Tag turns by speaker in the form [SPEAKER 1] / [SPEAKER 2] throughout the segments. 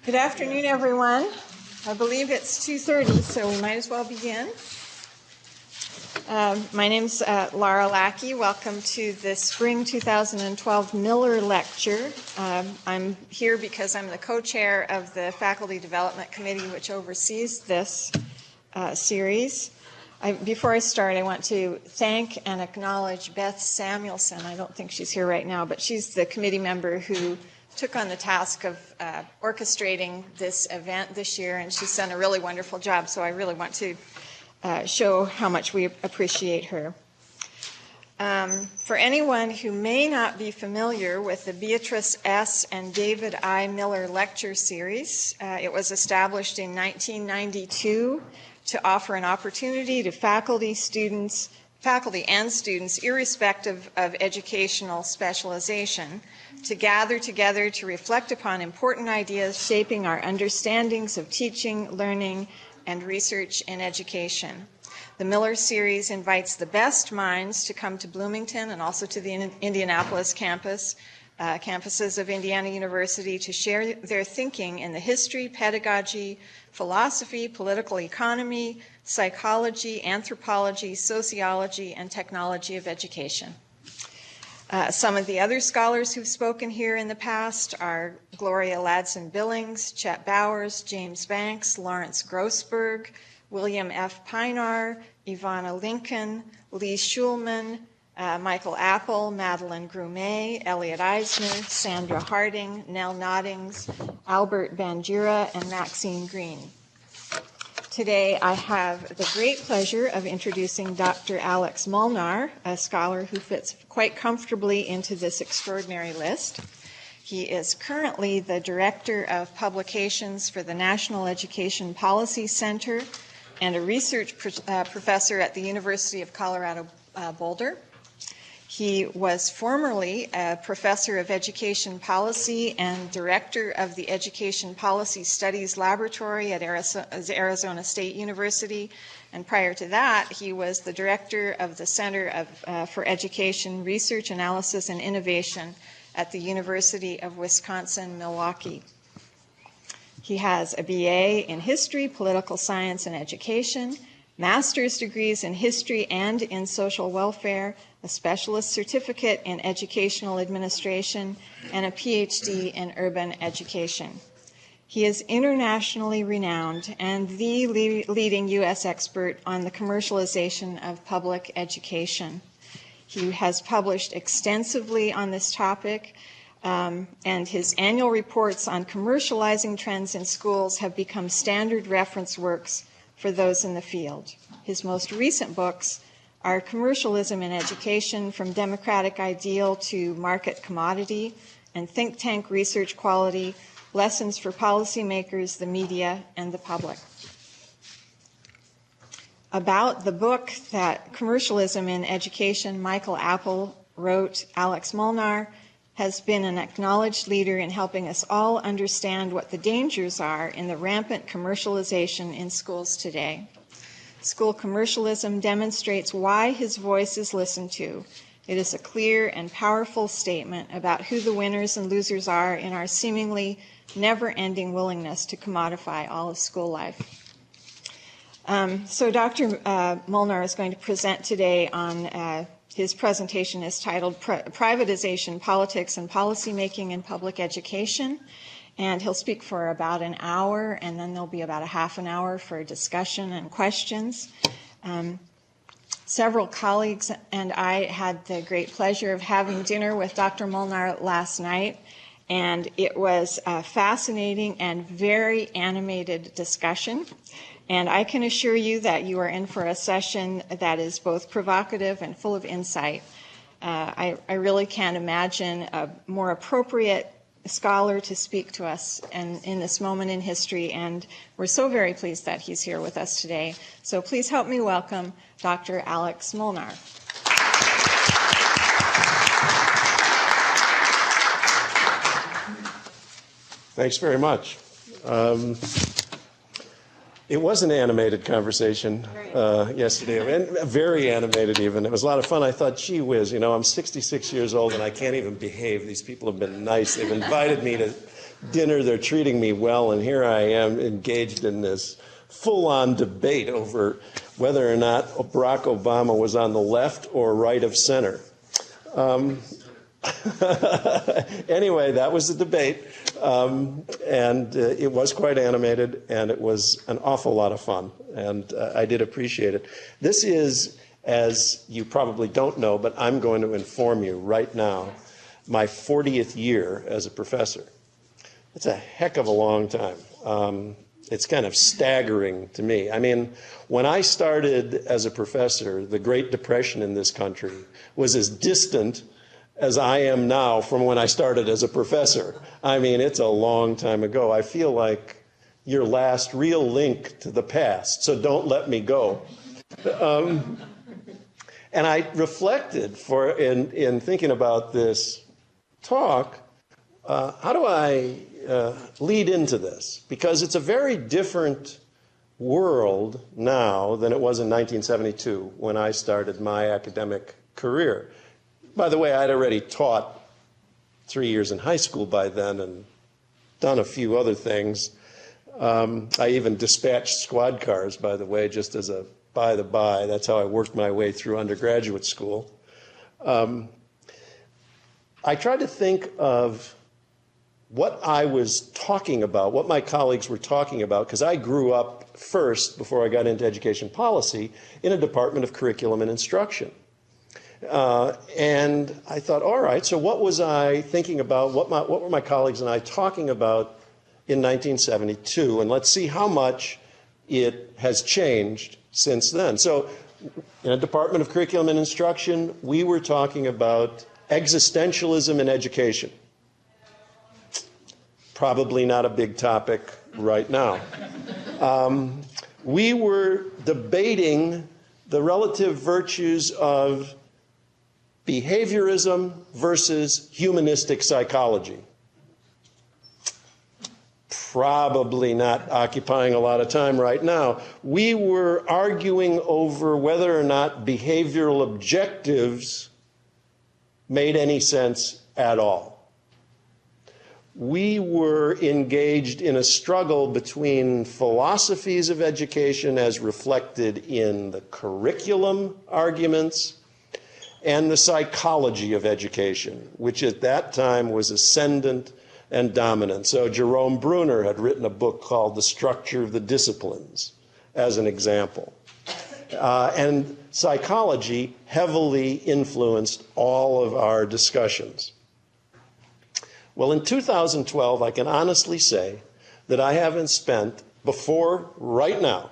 [SPEAKER 1] Good afternoon, everyone. I believe it's 2:30, so we might as well begin. My name's Laura Lackey. Welcome to the Spring 2012 Miller Lecture. I'm here because I'm the co-chair of the Faculty Development Committee, which oversees this series. Before I start, I want to thank and acknowledge Beth Samuelson. I don't think she's here right now, but she's the committee member who took on the task of orchestrating this event this year, and she's done a really wonderful job, so I really want to show how much we appreciate her. For anyone who may not be familiar with the Beatrice S. and David I. Miller Lecture Series, it was established in 1992 to offer an opportunity to faculty and students, irrespective of educational specialization, to gather together to reflect upon important ideas shaping our understandings of teaching, learning, and research in education. The Miller Series invites the best minds to come to Bloomington and also to the Indianapolis campuses of Indiana University to share their thinking in the history, pedagogy, philosophy, political economy, psychology, anthropology, sociology, and technology of education. Some of the other scholars who've spoken here in the past are Gloria Ladson-Billings, Chet Bowers, James Banks, Lawrence Grossberg, William F. Pinar, Ivana Lincoln, Lee Schulman, Michael Apple, Madeline Grumet, Elliot Eisner, Sandra Harding, Nell Noddings, Albert Bandura, and Maxine Green. Today I have the great pleasure of introducing Dr. Alex Molnar, a scholar who fits quite comfortably into this extraordinary list. He is currently the Director of Publications for the National Education Policy Center and a research professor at the University of Colorado Boulder. He was formerly a professor of education policy and director of the Education Policy Studies Laboratory at Arizona State University. And prior to that, he was the director of the Center for Education Research, Analysis, and Innovation at the University of Wisconsin-Milwaukee. He has a BA in History, Political Science, and Education, master's degrees in History and in Social Welfare, a specialist certificate in Educational Administration, and a PhD in Urban Education. He is internationally renowned and the leading U.S. expert on the commercialization of public education. He has published extensively on this topic, and his annual reports on commercializing trends in schools have become standard reference works for those in the field. His most recent books are Commercialism in Education, From Democratic Ideal to Market Commodity, and Think Tank Research Quality, Lessons for Policymakers, the Media, and the Public. About the book that Commercialism in Education Michael Apple wrote, Alex Molnar has been an acknowledged leader in helping us all understand what the dangers are in the rampant commercialization in schools today. School commercialism demonstrates why his voice is listened to. It is a clear and powerful statement about who the winners and losers are in our seemingly never-ending willingness to commodify all of school life. So Dr. Molnar is going to present today on his presentation is titled Privatization, Politics, and Policymaking in Public Education. And he'll speak for about an hour, and then there'll be about a half an hour for discussion and questions. Several colleagues and I had the great pleasure of having dinner with Dr. Molnar last night, and it was a fascinating and very animated discussion. And I can assure you that you are in for a session that is both provocative and full of insight. I really can't imagine a more appropriate scholar to speak to us in this moment in history, and we're so very pleased that he's here with us today. So please help me welcome Dr. Alex Molnar.
[SPEAKER 2] Thanks very much. It was an animated conversation yesterday, and very animated even. It was a lot of fun. I thought, gee whiz, you know, I'm 66 years old and I can't even behave. These people have been nice. They've invited me to dinner. They're treating me well, and here I am engaged in this full-on debate over whether or not Barack Obama was on the left or right of center. Anyway, that was the debate, and it was quite animated, and it was an awful lot of fun, and I did appreciate it. This is, as you probably don't know, but I'm going to inform you right now, my 40th year as a professor. It's a heck of a long time. It's kind of staggering to me. I mean, when I started as a professor, the Great Depression in this country was as distant as I am now from when I started as a professor. I mean, it's a long time ago. I feel like your last real link to the past, so don't let me go. And I reflected in thinking about this talk, how do I lead into this? Because it's a very different world now than it was in 1972 when I started my academic career. By the way, I'd already taught 3 years in high school by then and done a few other things. I even dispatched squad cars, by the way, just as a by the by. That's how I worked my way through undergraduate school. I tried to think of what I was talking about, what my colleagues were talking about, because I grew up first, before I got into education policy, in a department of curriculum and instruction. And I thought, all right, so what was I thinking about, what were my colleagues and I talking about in 1972, and let's see how much it has changed since then. So in a department of curriculum and instruction, we were talking about existentialism in education. Probably not a big topic right now. We were debating the relative virtues of behaviorism versus humanistic psychology. Probably not occupying a lot of time right now. We were arguing over whether or not behavioral objectives made any sense at all. We were engaged in a struggle between philosophies of education as reflected in the curriculum arguments and the psychology of education, which at that time was ascendant and dominant. So Jerome Bruner had written a book called The Structure of the Disciplines, as an example. And psychology heavily influenced all of our discussions. Well, in 2012, I can honestly say that I haven't spent, before right now,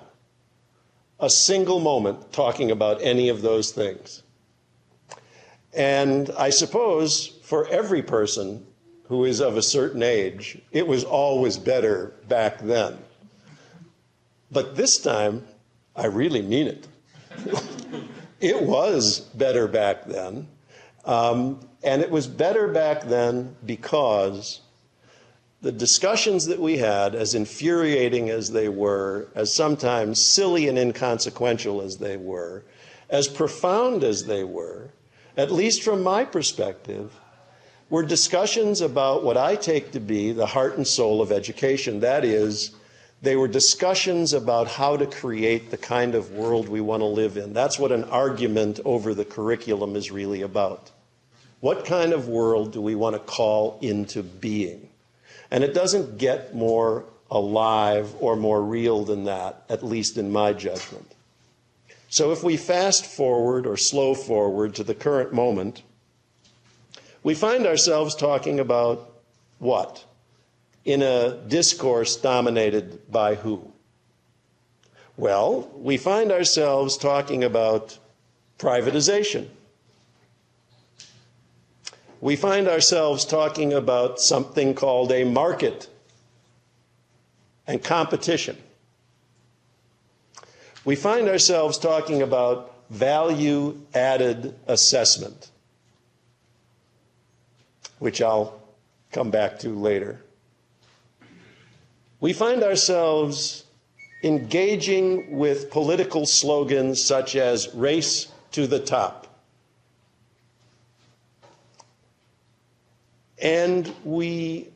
[SPEAKER 2] a single moment talking about any of those things. And I suppose for every person who is of a certain age, it was always better back then. But this time, I really mean it. It was better back then. And it was better back then because the discussions that we had, as infuriating as they were, as sometimes silly and inconsequential as they were, as profound as they were, at least from my perspective, were discussions about what I take to be the heart and soul of education. That is, they were discussions about how to create the kind of world we want to live in. That's what an argument over the curriculum is really about. What kind of world do we want to call into being? And it doesn't get more alive or more real than that, at least in my judgment. So if we fast forward or slow forward to the current moment, we find ourselves talking about what? In a discourse dominated by who? Well, we find ourselves talking about privatization. We find ourselves talking about something called a market and competition. We find ourselves talking about value-added assessment, which I'll come back to later. We find ourselves engaging with political slogans such as race to the top. And we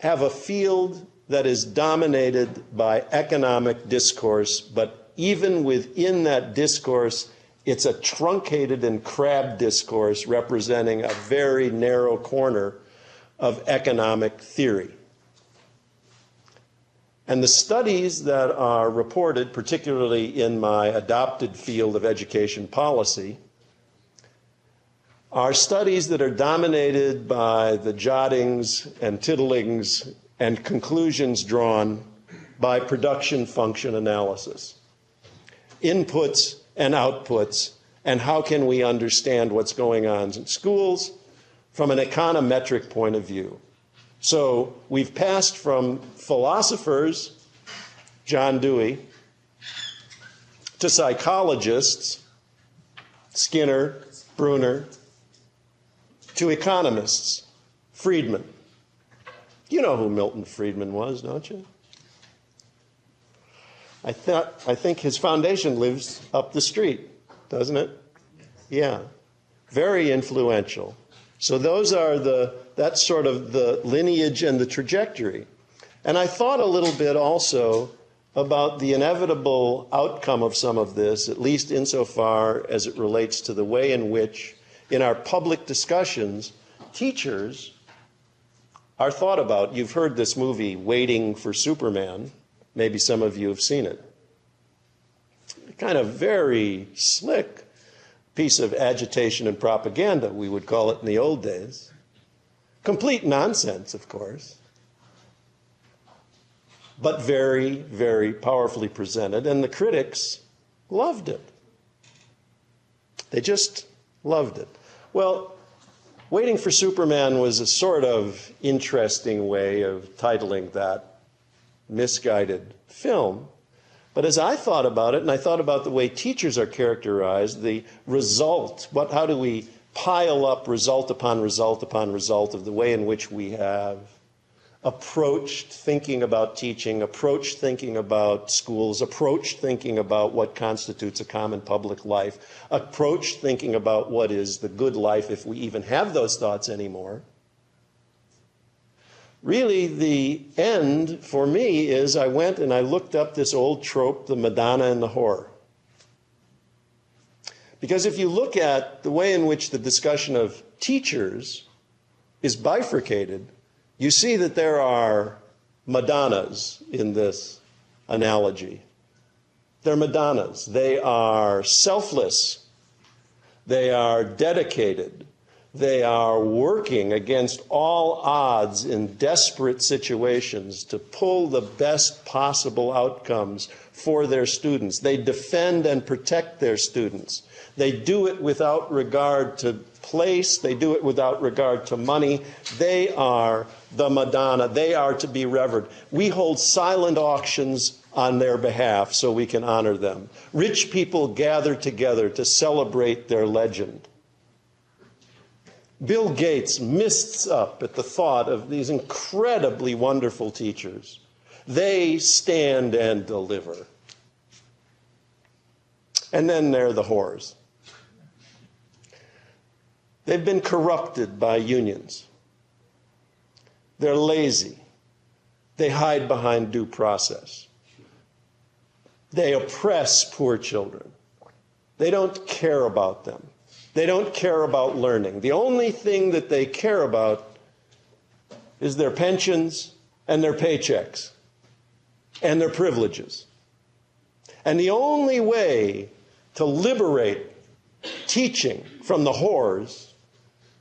[SPEAKER 2] have a field that is dominated by economic discourse, but even within that discourse, it's a truncated and crabbed discourse representing a very narrow corner of economic theory. And the studies that are reported, particularly in my adopted field of education policy, are studies that are dominated by the jottings and tittlings and conclusions drawn by production function analysis. Inputs and outputs, and how can we understand what's going on in schools from an econometric point of view. So we've passed from philosophers, John Dewey, to psychologists, Skinner, Bruner, to economists, Friedman. You know who Milton Friedman was, don't you? I think his foundation lives up the street, doesn't it? Yeah. Very influential. So those are that's sort of the lineage and the trajectory. And I thought a little bit also about the inevitable outcome of some of this, at least insofar as it relates to the way in which, in our public discussions, teachers are thought about. You've heard this movie, Waiting for Superman. Maybe some of you have seen it. Kind of very slick piece of agitation and propaganda, we would call it in the old days. Complete nonsense, of course, but very, very powerfully presented, and the critics loved it. They just loved it. Well, Waiting for Superman was a sort of interesting way of titling that misguided film. But as I thought about it, and I thought about the way teachers are characterized, the result, how do we pile up result upon result upon result of the way in which we have approached thinking about teaching, approached thinking about schools, approached thinking about what constitutes a common public life, approached thinking about what is the good life, if we even have those thoughts anymore. Really, the end for me is I went and I looked up this old trope, the Madonna and the whore. Because if you look at the way in which the discussion of teachers is bifurcated, you see that there are Madonnas in this analogy. They're Madonnas. They are selfless. They are dedicated. They are working against all odds in desperate situations to pull the best possible outcomes for their students. They defend and protect their students. They do it without regard to place. They do it without regard to money. They are the Madonna. They are to be revered. We hold silent auctions on their behalf so we can honor them. Rich people gather together to celebrate their legend. Bill Gates mists up at the thought of these incredibly wonderful teachers. They stand and deliver. And then there are the whores. They've been corrupted by unions. They're lazy. They hide behind due process. They oppress poor children. They don't care about them. They don't care about learning. The only thing that they care about is their pensions and their paychecks and their privileges. And the only way to liberate teaching from the whores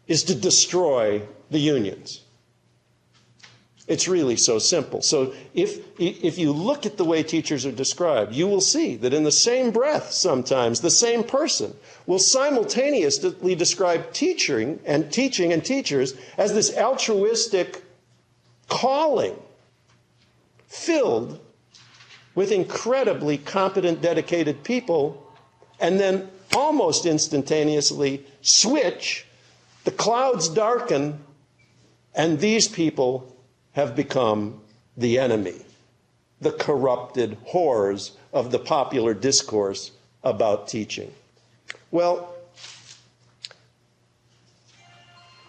[SPEAKER 2] is to destroy the unions. It's really so simple. So if you look at the way teachers are described, you will see that in the same breath sometimes the same person will simultaneously describe teaching and teachers as this altruistic calling filled with incredibly competent, dedicated people, and then almost instantaneously switch, the clouds darken, and these people have become the enemy. the corrupted horrors of the popular discourse about teaching. Well,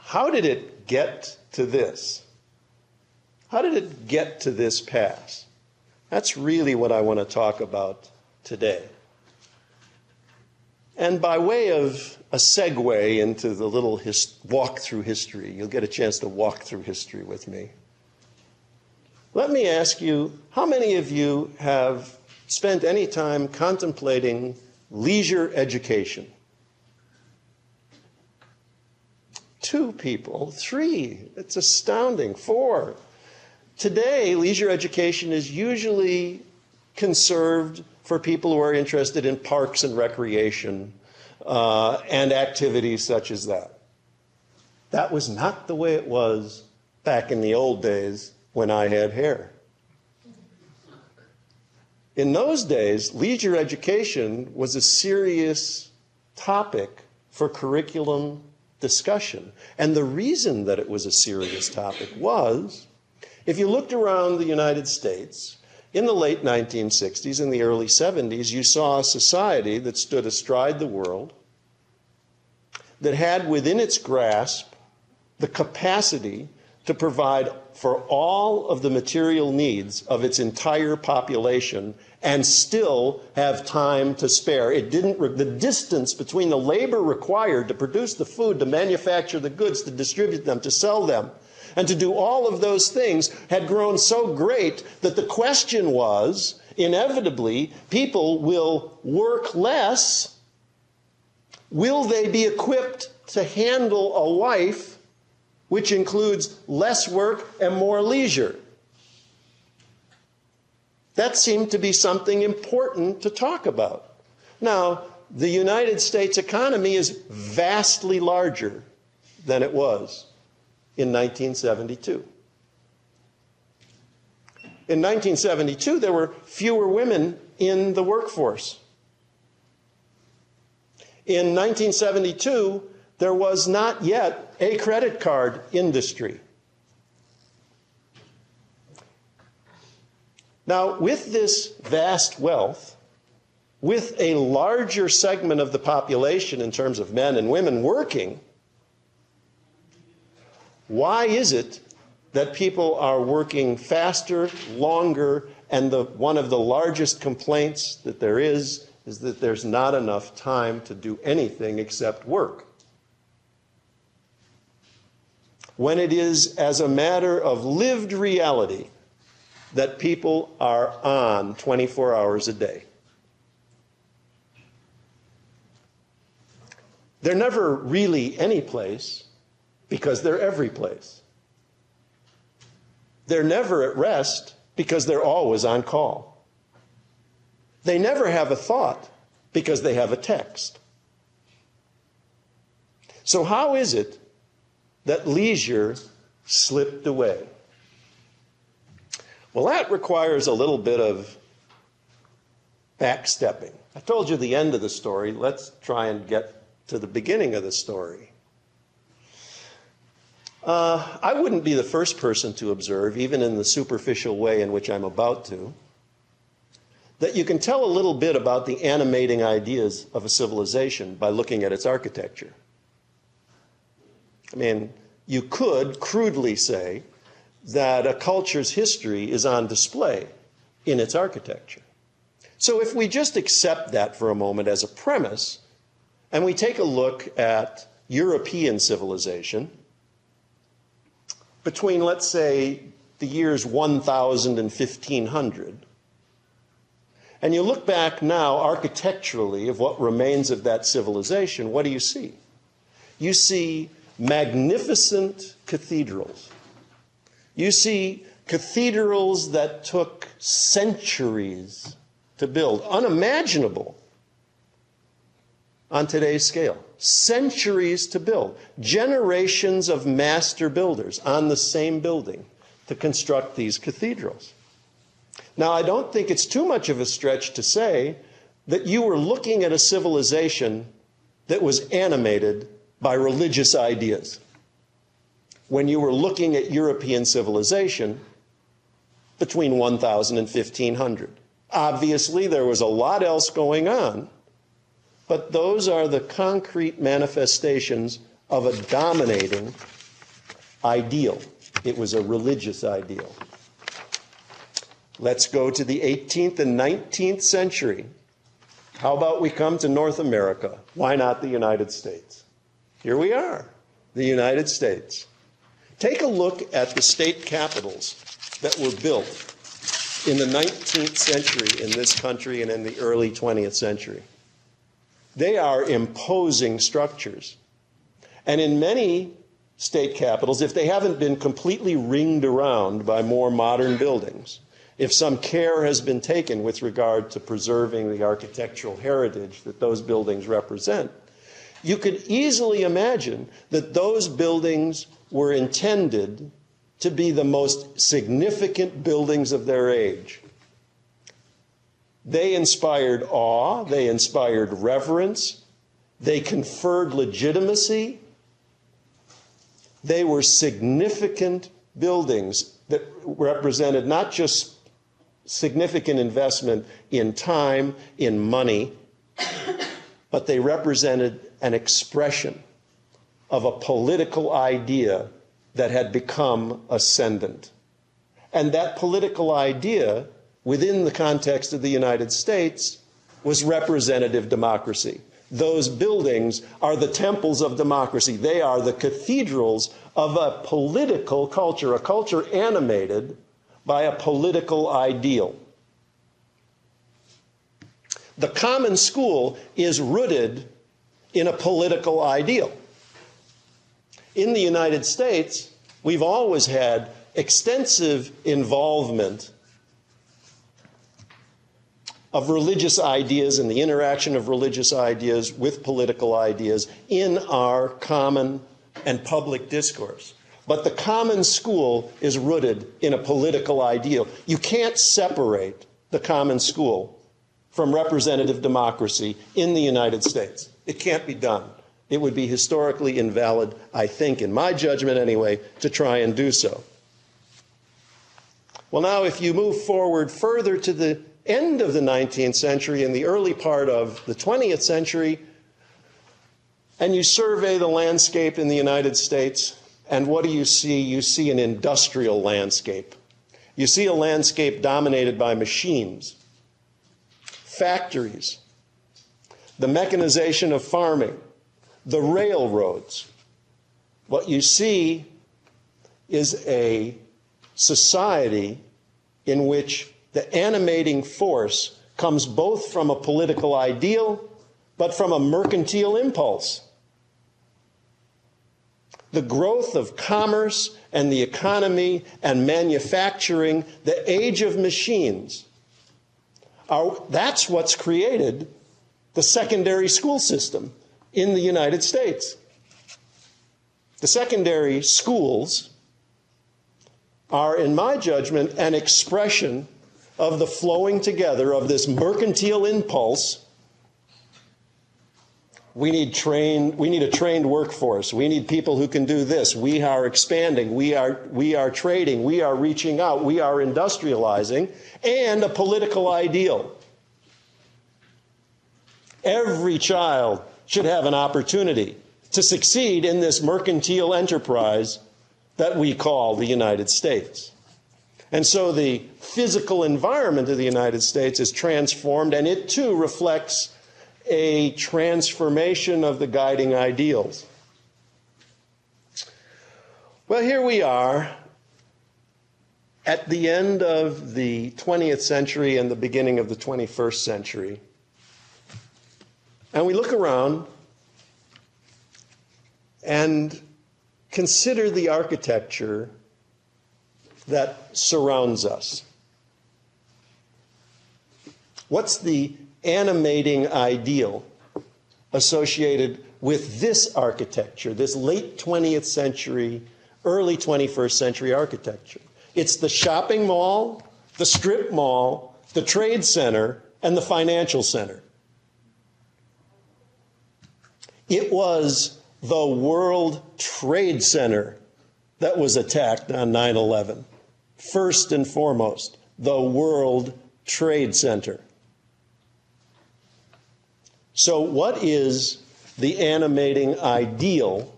[SPEAKER 2] how did it get to this? How did it get to this pass? That's really what I want to talk about today. And by way of a segue into the little walk through history, you'll get a chance to walk through history with me. Let me ask you, how many of you have spent any time contemplating leisure education? 2 people, 3, it's astounding, 4. Today, leisure education is usually conserved for people who are interested in parks and recreation and activities such as that. That was not the way it was back in the old days when I had hair. In those days, leisure education was a serious topic for curriculum discussion. And the reason that it was a serious topic was, if you looked around the United States, in the late 1960s and the early 70s, you saw a society that stood astride the world, that had within its grasp the capacity to provide for all of the material needs of its entire population and still have time to spare. The distance between the labor required to produce the food, to manufacture the goods, to distribute them, to sell them, and to do all of those things had grown so great that the question was, inevitably, people will work less. Will they be equipped to handle a life which includes less work and more leisure? That seemed to be something important to talk about. Now, the United States economy is vastly larger than it was in 1972. In 1972, there were fewer women in the workforce. In 1972, there was not yet a credit card industry. Now, with this vast wealth, with a larger segment of the population in terms of men and women working, why is it that people are working faster, longer, and one of the largest complaints that there is that there's not enough time to do anything except work? When it is as a matter of lived reality that people are on 24 hours a day. They're never really any place because they're every place. They're never at rest because they're always on call. They never have a thought because they have a text. So how is it that leisure slipped away? Well, that requires a little bit of backstepping. I told you the end of the story. Let's try and get to the beginning of the story. I wouldn't be the first person to observe, even in the superficial way in which I'm about to, that you can tell a little bit about the animating ideas of a civilization by looking at its architecture. I mean, you could crudely say that a culture's history is on display in its architecture. So if we just accept that for a moment as a premise, and we take a look at European civilization between, let's say, the years 1000 and 1500, and you look back now architecturally of what remains of that civilization, what do you see? You see magnificent cathedrals. You see cathedrals that took centuries to build, unimaginable on today's scale. Centuries to build. Generations of master builders on the same building to construct these cathedrals. Now, I don't think it's too much of a stretch to say that you were looking at a civilization that was animated by religious ideas. When you were looking at European civilization between 1,000 and 1,500. Obviously, there was a lot else going on, but those are the concrete manifestations of a dominating ideal. It was a religious ideal. Let's go to the 18th and 19th century. How about we come to North America? Why not the United States? Here we are, the United States. Take a look at the state capitals that were built in the 19th century in this country and in the early 20th century. They are imposing structures. And in many state capitals, if they haven't been completely ringed around by more modern buildings, if some care has been taken with regard to preserving the architectural heritage that those buildings represent, you could easily imagine that those buildings were intended to be the most significant buildings of their age. They inspired awe, they inspired reverence, they conferred legitimacy. They were significant buildings that represented not just significant investment in time, in money, but they represented an expression of a political idea that had become ascendant. And that political idea, within the context of the United States, was representative democracy. Those buildings are the temples of democracy. They are the cathedrals of a political culture, a culture animated by a political ideal. The common school is rooted in a political ideal. In the United States, we've always had extensive involvement of religious ideas and the interaction of religious ideas with political ideas in our common and public discourse. But the common school is rooted in a political ideal. You can't separate the common school from representative democracy in the United States. It can't be done. It would be historically invalid, I think, in my judgment anyway, to try and do so. Well, now, if you move forward further to the end of the 19th century and the early part of the 20th century, and you survey the landscape in the United States, and what do you see? You see an industrial landscape. You see a landscape dominated by machines, factories, the mechanization of farming, the railroads. What you see is a society in which the animating force comes both from a political ideal, but from a mercantile impulse. The growth of commerce and the economy and manufacturing, the age of machines, that's what's created the secondary school system in the United States. The secondary schools are, in my judgment, an expression of the flowing together of this mercantile impulse. We need a trained workforce. We need people who can do this. We are expanding. We are trading. We are reaching out. We are industrializing. And a political ideal. Every child should have an opportunity to succeed in this mercantile enterprise that we call the United States. And so the physical environment of the United States is transformed, and it too reflects a transformation of the guiding ideals. Well, here we are at the end of the 20th century and the beginning of the 21st century. And we look around and consider the architecture that surrounds us. What's the animating ideal associated with this architecture, this late 20th century, early 21st century architecture? It's the shopping mall, the strip mall, the trade center, and the financial center. It was the World Trade Center that was attacked on 9/11. First and foremost, the World Trade Center. So what is the animating ideal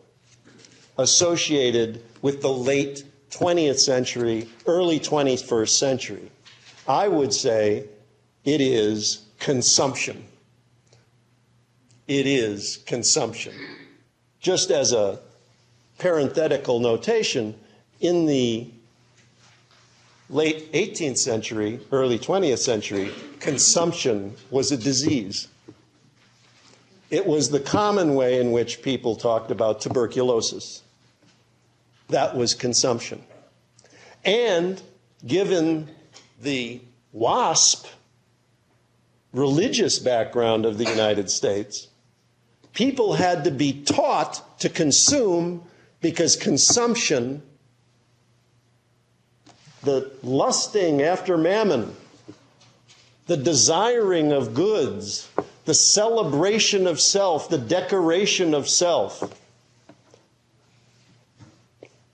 [SPEAKER 2] associated with the late 20th century, early 21st century? I would say it is consumption. It is consumption. Just as a parenthetical notation, in the late 18th century, early 20th century, consumption was a disease. It was the common way in which people talked about tuberculosis. That was consumption. And given the WASP religious background of the United States, people had to be taught to consume, because consumption, the lusting after mammon, the desiring of goods, the celebration of self, the decoration of self,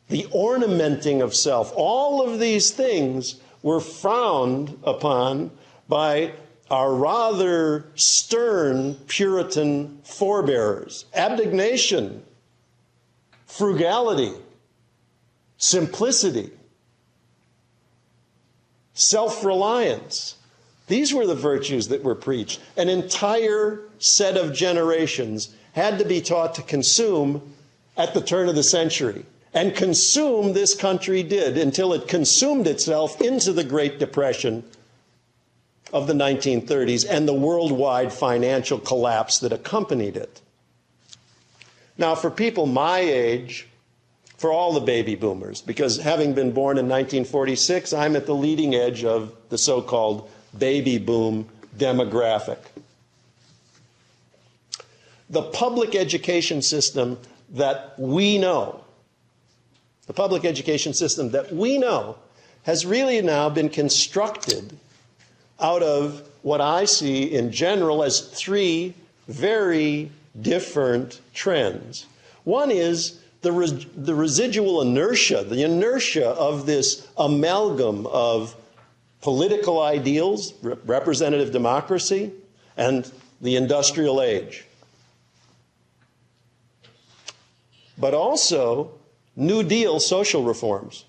[SPEAKER 2] the ornamenting of self, all of these things were frowned upon by our rather stern Puritan forebears. Abnegation, frugality, simplicity, self-reliance. These were the virtues that were preached. An entire set of generations had to be taught to consume at the turn of the century. And consume this country did until it consumed itself into the Great Depression of the 1930s and the worldwide financial collapse that accompanied it. Now, for people my age, for all the baby boomers, because having been born in 1946, I'm at the leading edge of the so-called baby boom demographic. The public education system that we know, has really now been constructed out of what I see in general as three very different trends. One is the residual inertia, the inertia of this amalgam of political ideals, representative democracy, and the industrial age. But also New Deal social reforms.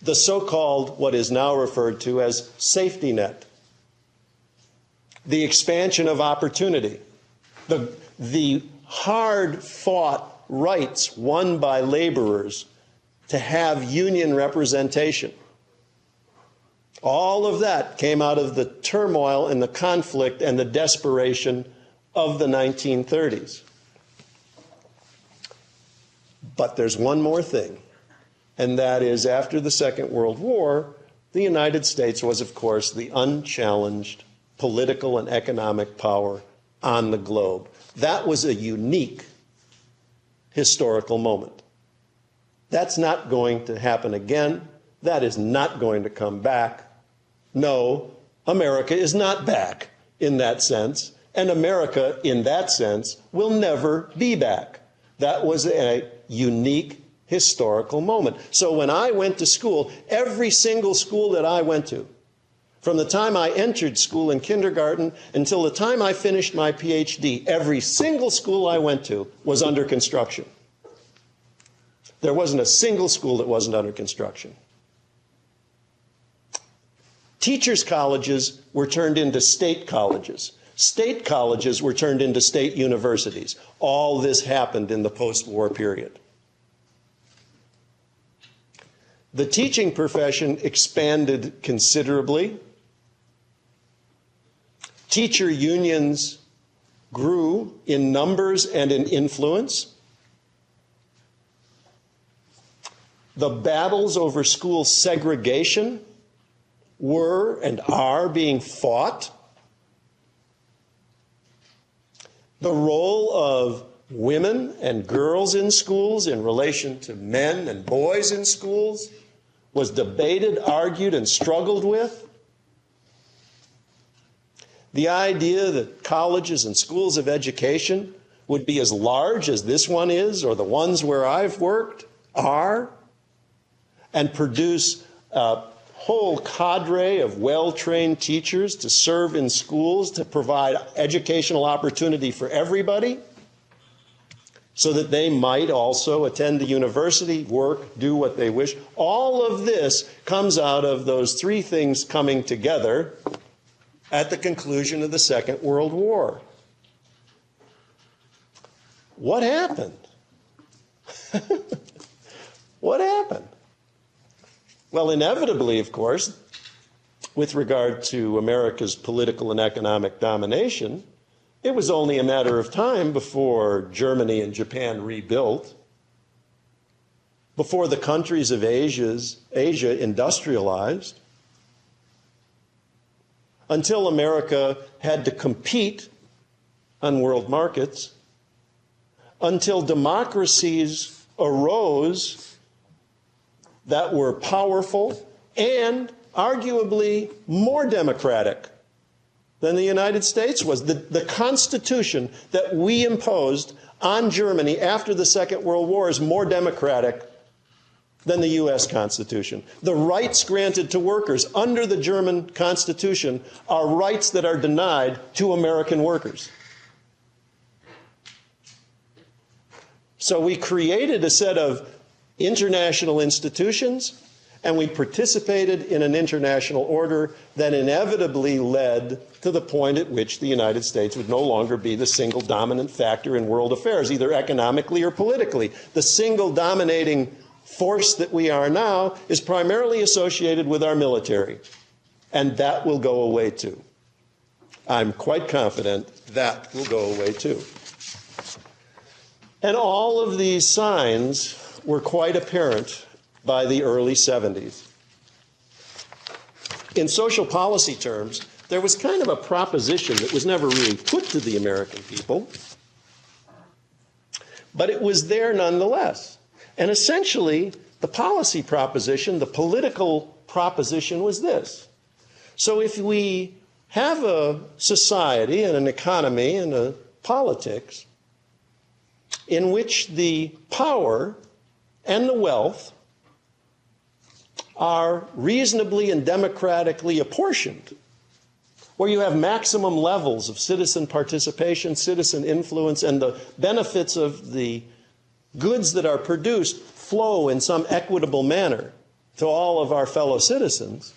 [SPEAKER 2] The so-called, what is now referred to as safety net. The expansion of opportunity. The hard-fought rights won by laborers to have union representation. All of that came out of the turmoil and the conflict and the desperation of the 1930s. But there's one more thing, and that is after the Second World War, the United States was, of course, the unchallenged political and economic power on the globe. That was a unique historical moment. That's not going to happen again. That is not going to come back. No, America is not back in that sense, and America, in that sense, will never be back. That was a unique historical moment. So when I went to school, every single school that I went to, from the time I entered school in kindergarten until the time I finished my PhD, every single school I went to was under construction. There wasn't a single school that wasn't under construction. Teachers' colleges were turned into state colleges. State colleges were turned into state universities. All this happened in the post-war period. The teaching profession expanded considerably. Teacher unions grew in numbers and in influence. The battles over school segregation were and are being fought. The role of women and girls in schools in relation to men and boys in schools was debated, argued, and struggled with. The idea that colleges and schools of education would be as large as this one is, or the ones where I've worked are, and produce a whole cadre of well-trained teachers to serve in schools to provide educational opportunity for everybody so that they might also attend the university, work, do what they wish. All of this comes out of those three things coming together at the conclusion of the Second World War. What happened? What happened? Well, inevitably, of course, with regard to America's political and economic domination, it was only a matter of time before Germany and Japan rebuilt, before the countries of Asia industrialized, until America had to compete on world markets, until democracies arose that were powerful and arguably more democratic than the United States was. The Constitution that we imposed on Germany after the Second World War is more democratic than the U.S. Constitution. The rights granted to workers under the German Constitution are rights that are denied to American workers. So we created a set of international institutions, and we participated in an international order that inevitably led to the point at which the United States would no longer be the single dominant factor in world affairs, either economically or politically. The single dominating force that we are now is primarily associated with our military, and that will go away too. I'm quite confident that will go away too. And all of these signs were quite apparent by the early 70s. In social policy terms, there was kind of a proposition that was never really put to the American people, but it was there nonetheless. And essentially, the policy proposition, the political proposition was this. So if we have a society and an economy and a politics in which the power and the wealth are reasonably and democratically apportioned, where you have maximum levels of citizen participation, citizen influence, and the benefits of the goods that are produced flow in some equitable manner to all of our fellow citizens,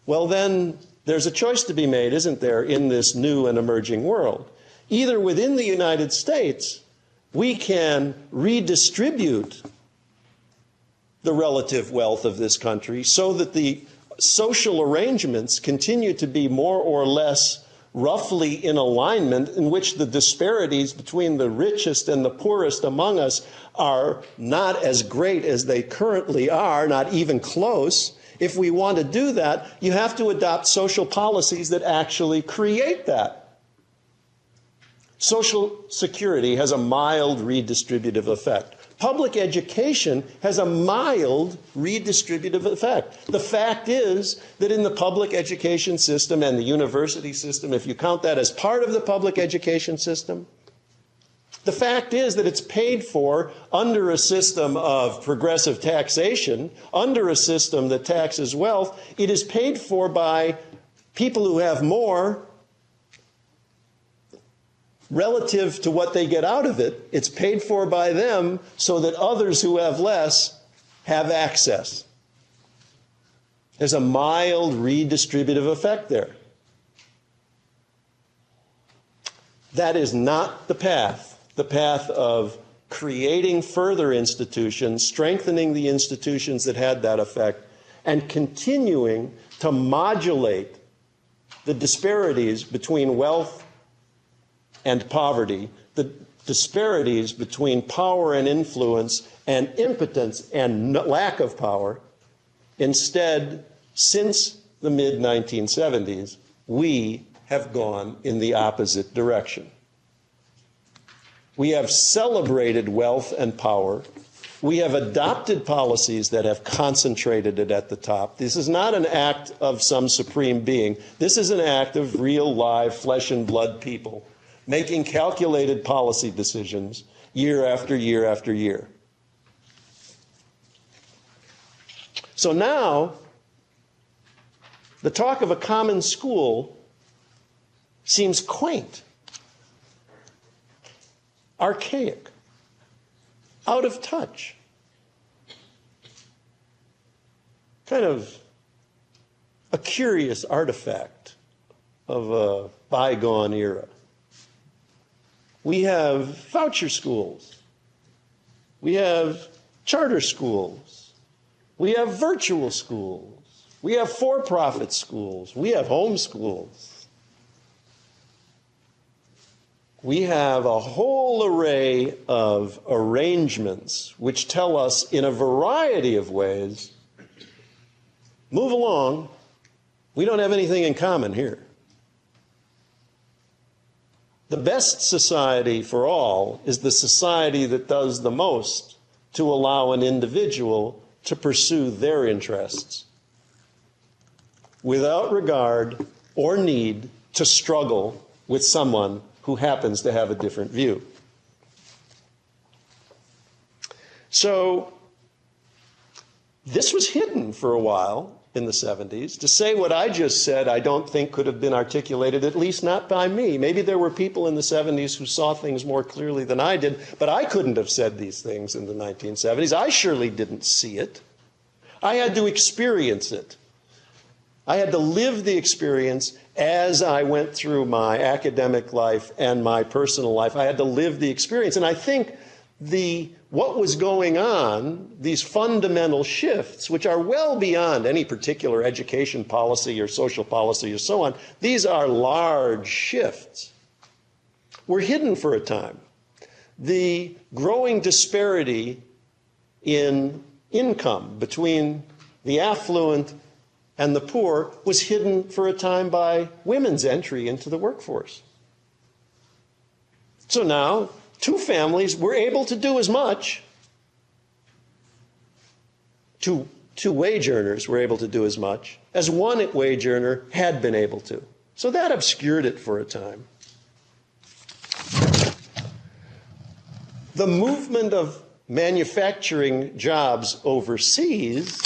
[SPEAKER 2] well, then there's a choice to be made, isn't there, in this new and emerging world. Either within the United States, we can redistribute the relative wealth of this country so that the social arrangements continue to be more or less roughly in alignment, in which the disparities between the richest and the poorest among us are not as great as they currently are, not even close. If we want to do that, you have to adopt social policies that actually create that. Social security has a mild redistributive effect. Public education has a mild redistributive effect. The fact is that in the public education system and the university system, if you count that as part of the public education system, the fact is that it's paid for under a system of progressive taxation, under a system that taxes wealth. It is paid for by people who have more relative to what they get out of it. It's paid for by them so that others who have less have access. There's a mild redistributive effect there. That is not the path of creating further institutions, strengthening the institutions that had that effect, and continuing to modulate the disparities between wealth and poverty, the disparities between power and influence and impotence and lack of power. Instead, since the mid-1970s, we have gone in the opposite direction. We have celebrated wealth and power. We have adopted policies that have concentrated it at the top. This is not an act of some supreme being. This is an act of real, live, flesh and blood people making calculated policy decisions year after year after year. So now, the talk of a common school seems quaint, archaic, out of touch, kind of a curious artifact of a bygone era. We have voucher schools. We have charter schools. We have virtual schools. We have for-profit schools. We have home schools. We have a whole array of arrangements which tell us in a variety of ways, move along, we don't have anything in common here. The best society for all is the society that does the most to allow an individual to pursue their interests without regard or need to struggle with someone who happens to have a different view. So this was hidden for a while in the 70s. To say what I just said, I don't think could have been articulated, at least not by me. Maybe there were people in the 70s who saw things more clearly than I did, but I couldn't have said these things in the 1970s. I surely didn't see it. I had to experience it. I had to live the experience as I went through my academic life and my personal life. I had to live the experience. And I think what was going on, these fundamental shifts, which are well beyond any particular education policy or social policy or so on, these are large shifts, were hidden for a time. The growing disparity in income between the affluent and the poor was hidden for a time by women's entry into the workforce. So now, two families were able to do as much, two wage earners were able to do as much as one wage earner had been able to. So that obscured it for a time. The movement of manufacturing jobs overseas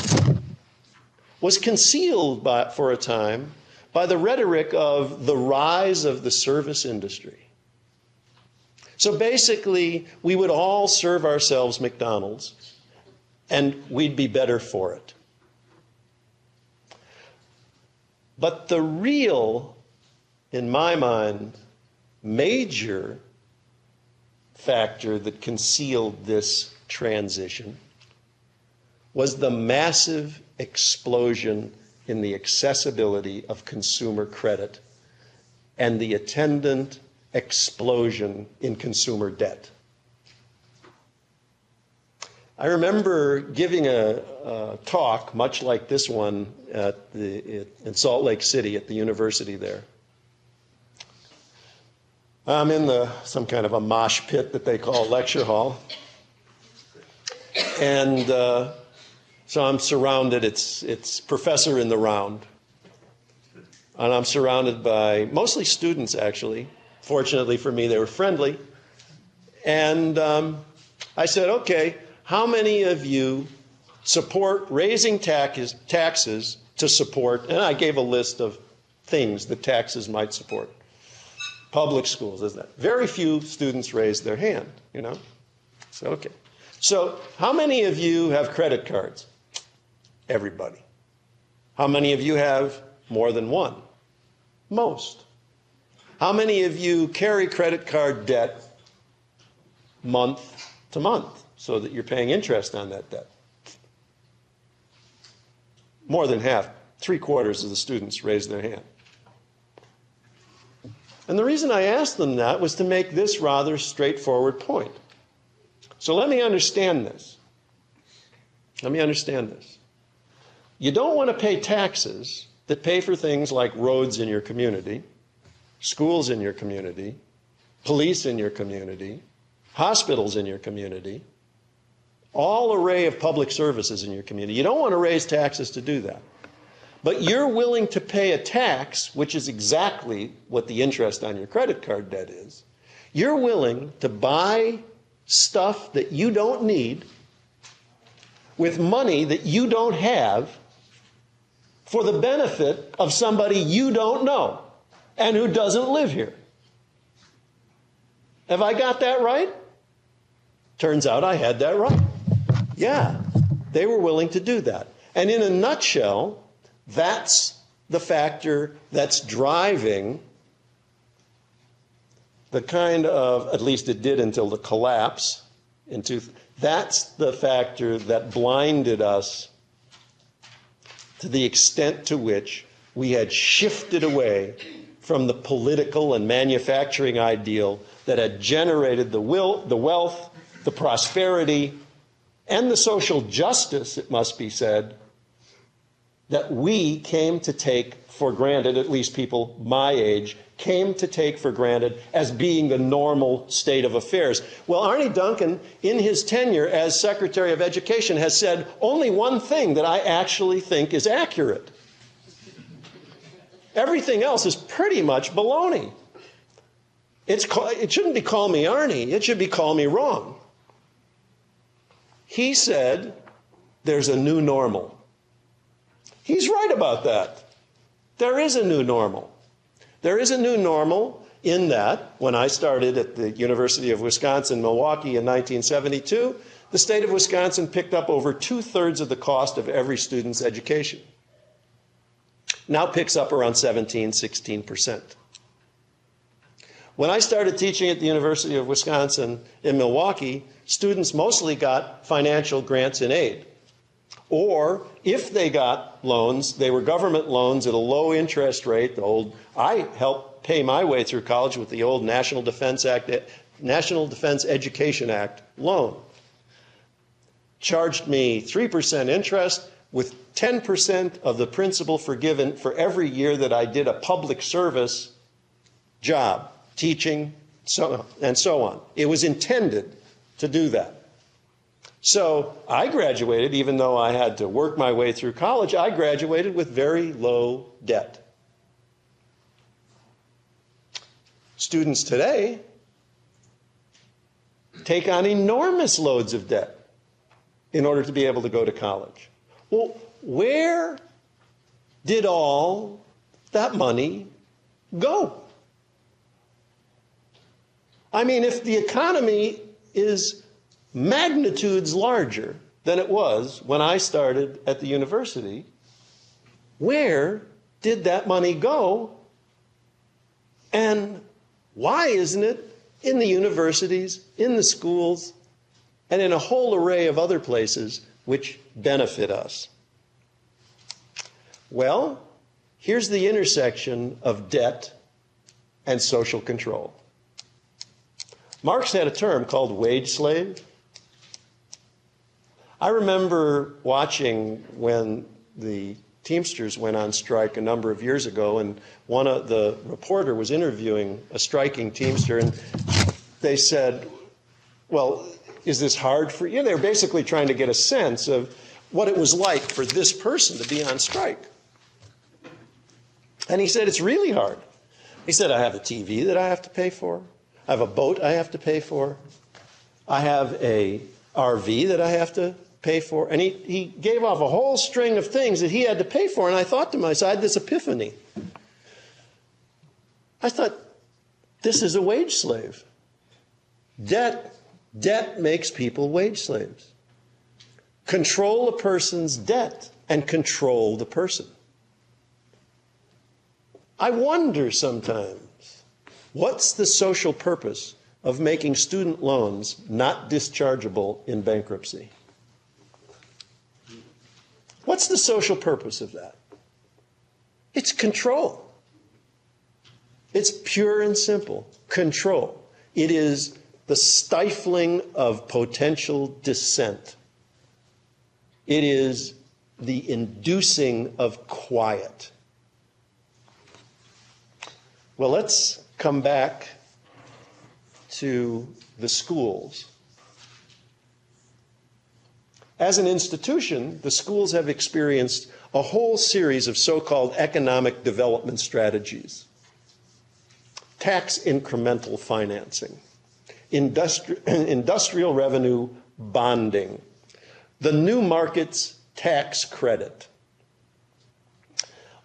[SPEAKER 2] was concealed for a time by the rhetoric of the rise of the service industry. So basically, we would all serve ourselves McDonald's, and we'd be better for it. But the real, in my mind, major factor that concealed this transition was the massive explosion in the accessibility of consumer credit and the attendant explosion in consumer debt. I remember giving a talk, much like this one, in Salt Lake City at the university there. I'm in some kind of a mosh pit that they call lecture hall. And so I'm surrounded, it's professor in the round. And I'm surrounded by mostly students, actually. Fortunately for me, they were friendly. And I said, okay, how many of you support raising taxes to support, and I gave a list of things that taxes might support. Public schools, isn't that? Very few students raised their hand, you know? So, okay. So, how many of you have credit cards? Everybody. How many of you have more than one? Most. How many of you carry credit card debt month to month so that you're paying interest on that debt? More than half, 3/4 of the students raised their hand. And the reason I asked them that was to make this rather straightforward point. So let me understand this. Let me understand this. You don't want to pay taxes that pay for things like roads in your community, schools in your community, police in your community, hospitals in your community, all array of public services in your community. You don't want to raise taxes to do that. But you're willing to pay a tax, which is exactly what the interest on your credit card debt is. You're willing to buy stuff that you don't need with money that you don't have for the benefit of somebody you don't know and who doesn't live here. Have I got that right? Turns out I had that right. Yeah, they were willing to do that. And in a nutshell, that's the factor that's driving the kind of, at least it did until the collapse, that's the factor that blinded us to the extent to which we had shifted away from the political and manufacturing ideal that had generated the wealth, the prosperity, and the social justice, it must be said, that we came to take for granted, at least people my age, came to take for granted as being the normal state of affairs. Well, Arne Duncan, in his tenure as Secretary of Education, has said only one thing that I actually think is accurate. Everything else is pretty much baloney. It shouldn't be call me Arne, it should be call me wrong. He said there's a new normal. He's right about that. There is a new normal. There is a new normal in that when I started at the University of Wisconsin-Milwaukee in 1972, the state of Wisconsin picked up over 2/3 of the cost of every student's education. Now picks up around 16%. When I started teaching at the University of Wisconsin in Milwaukee, students mostly got financial grants and aid. Or if they got loans, they were government loans at a low interest rate. I helped pay my way through college with the old National Defense Education Act loan. Charged me 3% interest with 10% of the principal forgiven for every year that I did a public service job, teaching, and so on. It was intended to do that. So I graduated, even though I had to work my way through college, I graduated with very low debt. Students today take on enormous loads of debt in order to be able to go to college. Well, where did all that money go? I mean, if the economy is magnitudes larger than it was when I started at the university, where did that money go? And why isn't it in the universities, in the schools, and in a whole array of other places which benefit us? Well, here's the intersection of debt and social control. Marx had a term called wage slave. I remember watching when the Teamsters went on strike a number of years ago, and the reporter was interviewing a striking Teamster, and they said, well, is this hard for you? They were basically trying to get a sense of what it was like for this person to be on strike. And he said, it's really hard. He said, I have a TV that I have to pay for. I have a boat I have to pay for. I have a RV that I have to pay for. And he gave off a whole string of things that he had to pay for. And I thought to myself, I had this epiphany. I thought, this is a wage slave. Debt makes people wage slaves. Control a person's debt and control the person. I wonder sometimes, what's the social purpose of making student loans not dischargeable in bankruptcy? What's the social purpose of that? It's control. It's pure and simple control. It is the stifling of potential dissent. It is the inducing of quiet. Well, let's come back to the schools. As an institution, the schools have experienced a whole series of so-called economic development strategies. Tax incremental financing, industrial revenue bonding, the new markets tax credit,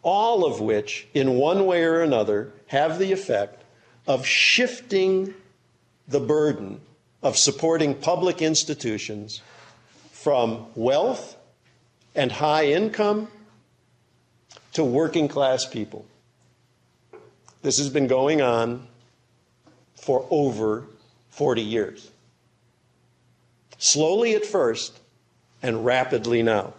[SPEAKER 2] all of which, in one way or another, have the effect of shifting the burden of supporting public institutions from wealth and high income to working class people. This has been going on for over 40 years. Slowly at first, and rapidly now.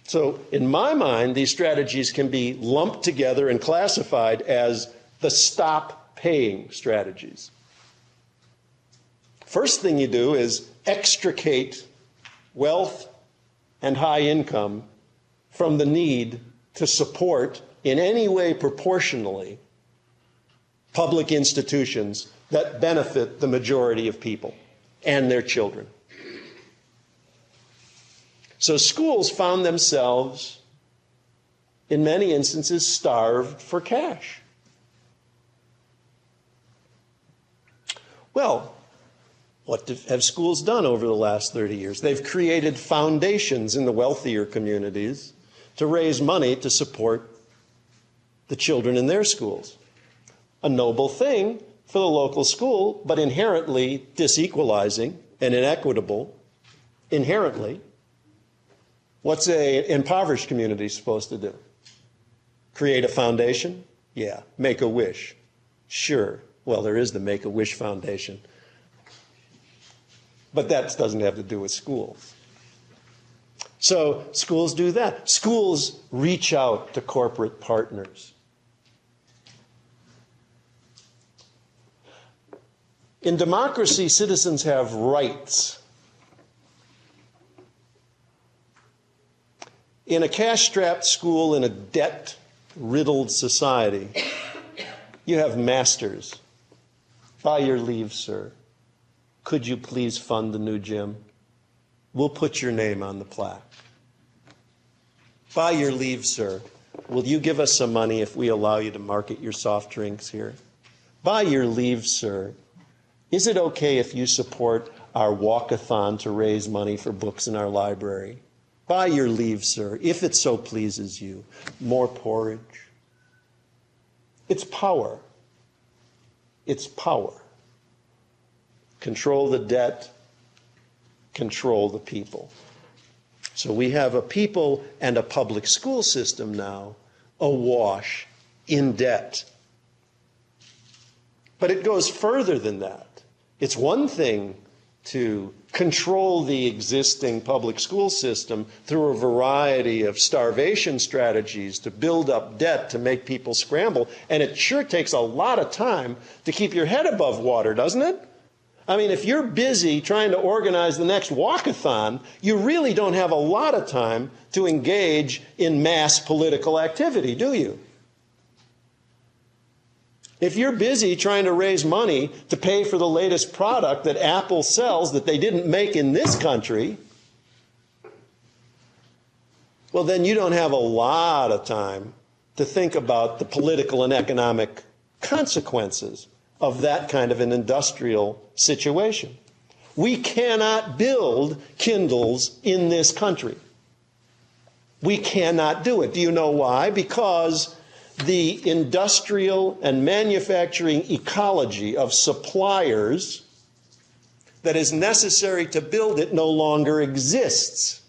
[SPEAKER 2] So, in my mind, these strategies can be lumped together and classified as the stop paying strategies. First thing you do is extricate wealth and high income from the need to support, in any way proportionally, public institutions that benefit the majority of people and their children. So schools found themselves, in many instances, starved for cash. Well, what have schools done over the last 30 years? They've created foundations in the wealthier communities to raise money to support the children in their schools. A noble thing for the local school, but inherently disequalizing and inequitable, inherently. What's an impoverished community supposed to do? Create a foundation? Yeah. Make a wish? Sure. Well, there is the Make-A-Wish Foundation. But that doesn't have to do with schools. So schools do that. Schools reach out to corporate partners. In democracy, citizens have rights. In a cash-strapped school, in a debt-riddled society, you have masters. By your leave, sir, could you please fund the new gym? We'll put your name on the plaque. By your leave, sir, will you give us some money if we allow you to market your soft drinks here? By your leave, sir, is it okay if you support our walkathon to raise money for books in our library? By your leave, sir, if it so pleases you. More porridge. It's power. It's power. Control the debt, control the people. So we have a people and a public school system now awash in debt. But it goes further than that. It's one thing to control the existing public school system through a variety of starvation strategies to build up debt, to make people scramble. And it sure takes a lot of time to keep your head above water, doesn't it? I mean, if you're busy trying to organize the next walkathon, you really don't have a lot of time to engage in mass political activity, do you? If you're busy trying to raise money to pay for the latest product that Apple sells that they didn't make in this country, well, then you don't have a lot of time to think about the political and economic consequences of that kind of an industrial situation. We cannot build Kindles in this country. We cannot do it. Do you know why? Because the industrial and manufacturing ecology of suppliers that is necessary to build it no longer exists.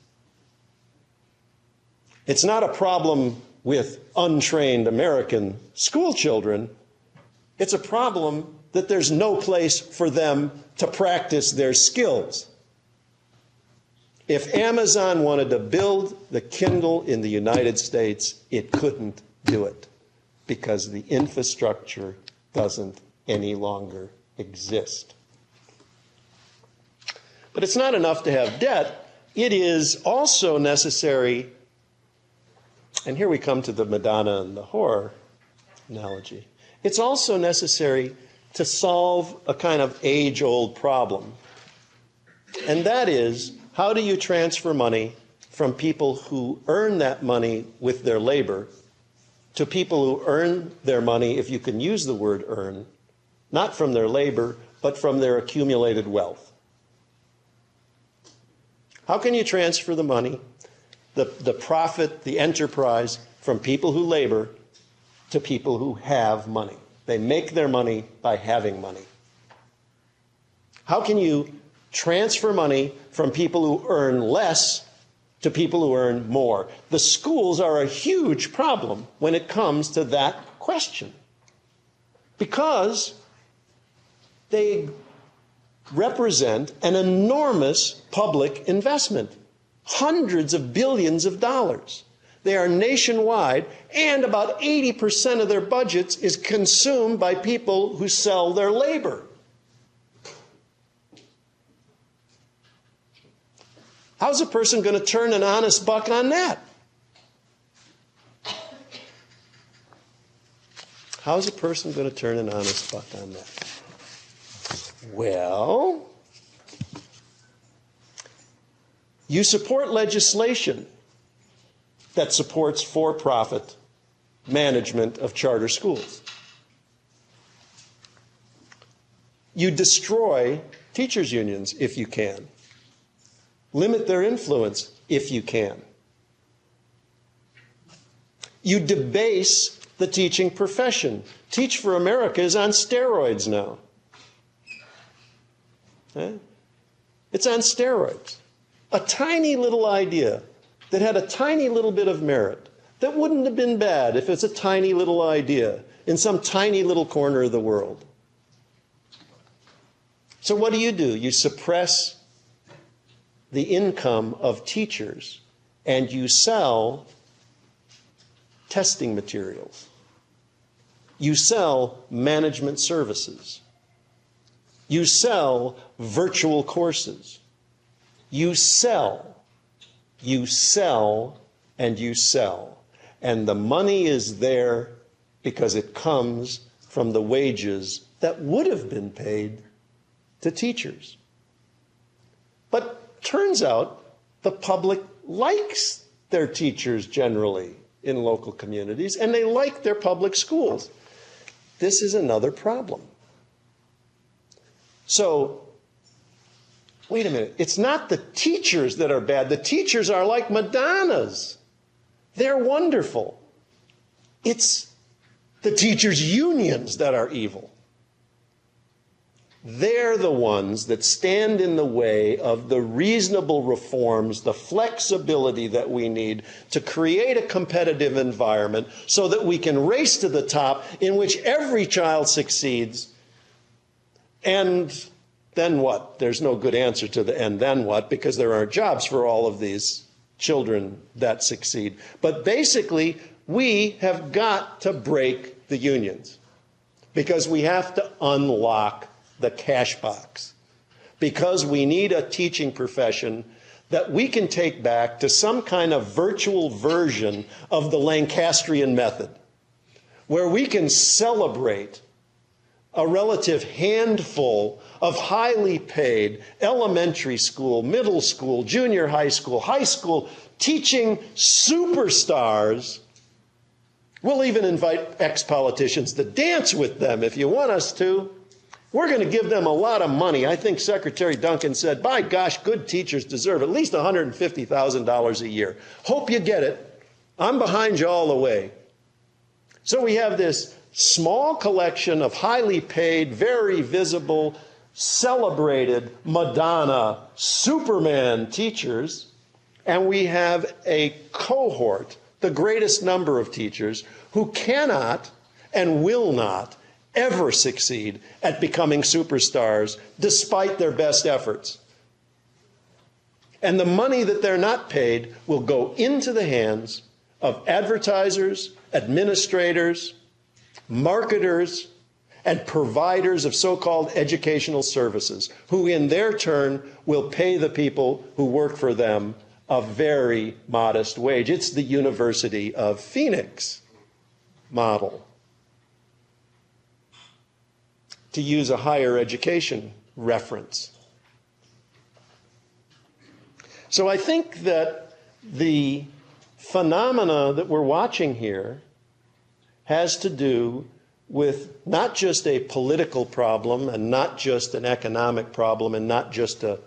[SPEAKER 2] It's not a problem with untrained American school children. It's a problem that there's no place for them to practice their skills. If Amazon wanted to build the Kindle in the United States, it couldn't do it because the infrastructure doesn't any longer exist. But it's not enough to have debt. It is also necessary, and here we come to the Madonna and the whore analogy. It's also necessary to solve a kind of age-old problem. And that is, how do you transfer money from people who earn that money with their labor to people who earn their money, if you can use the word earn, not from their labor, but from their accumulated wealth? How can you transfer the money, the profit, the enterprise, from people who labor to people who have money? They make their money by having money. How can you transfer money from people who earn less to people who earn more? The schools are a huge problem when it comes to that question, because they represent an enormous public investment, hundreds of billions of dollars. They are nationwide, and about 80% of their budgets is consumed by people who sell their labor. How's a person going to turn an honest buck on that? How's a person going to turn an honest buck on that? Well, you support legislation that supports for-profit management of charter schools. You destroy teachers' unions if you can. Limit their influence if you can. You debase the teaching profession. Teach for America is on steroids now. It's on steroids. A tiny little idea that had a tiny little bit of merit, that wouldn't have been bad if it's a tiny little idea in some tiny little corner of the world. So what do? You suppress the income of teachers, and you sell testing materials. You sell management services. You sell virtual courses. You sell, and you sell. And the money is there because it comes from the wages that would have been paid to teachers. But turns out the public likes their teachers generally in local communities, and they like their public schools. This is another problem. So, wait a minute. It's not the teachers that are bad. The teachers are like Madonnas. They're wonderful. It's the teachers' unions that are evil. They're the ones that stand in the way of the reasonable reforms, the flexibility that we need to create a competitive environment so that we can race to the top in which every child succeeds. And then what? There's no good answer to the and then what, because there aren't jobs for all of these children that succeed. But basically, we have got to break the unions because we have to unlock the cash box, because we need a teaching profession that we can take back to some kind of virtual version of the Lancastrian method, where we can celebrate a relative handful of highly paid elementary school, middle school, junior high school teaching superstars. We'll even invite ex-politicians to dance with them if you want us to. We're going to give them a lot of money. I think Secretary Duncan said, by gosh, good teachers deserve at least $150,000 a year. Hope you get it. I'm behind you all the way. So we have this small collection of highly paid, very visible, celebrated Madonna, Superman teachers, and we have a cohort, the greatest number of teachers, who cannot and will not ever succeed at becoming superstars despite their best efforts. And the money that they're not paid will go into the hands of advertisers, administrators, marketers, and providers of so-called educational services, who in their turn will pay the people who work for them a very modest wage. It's the University of Phoenix model, to use a higher education reference. So I think that the phenomena that we're watching here has to do with not just a political problem and not just an economic problem and not just a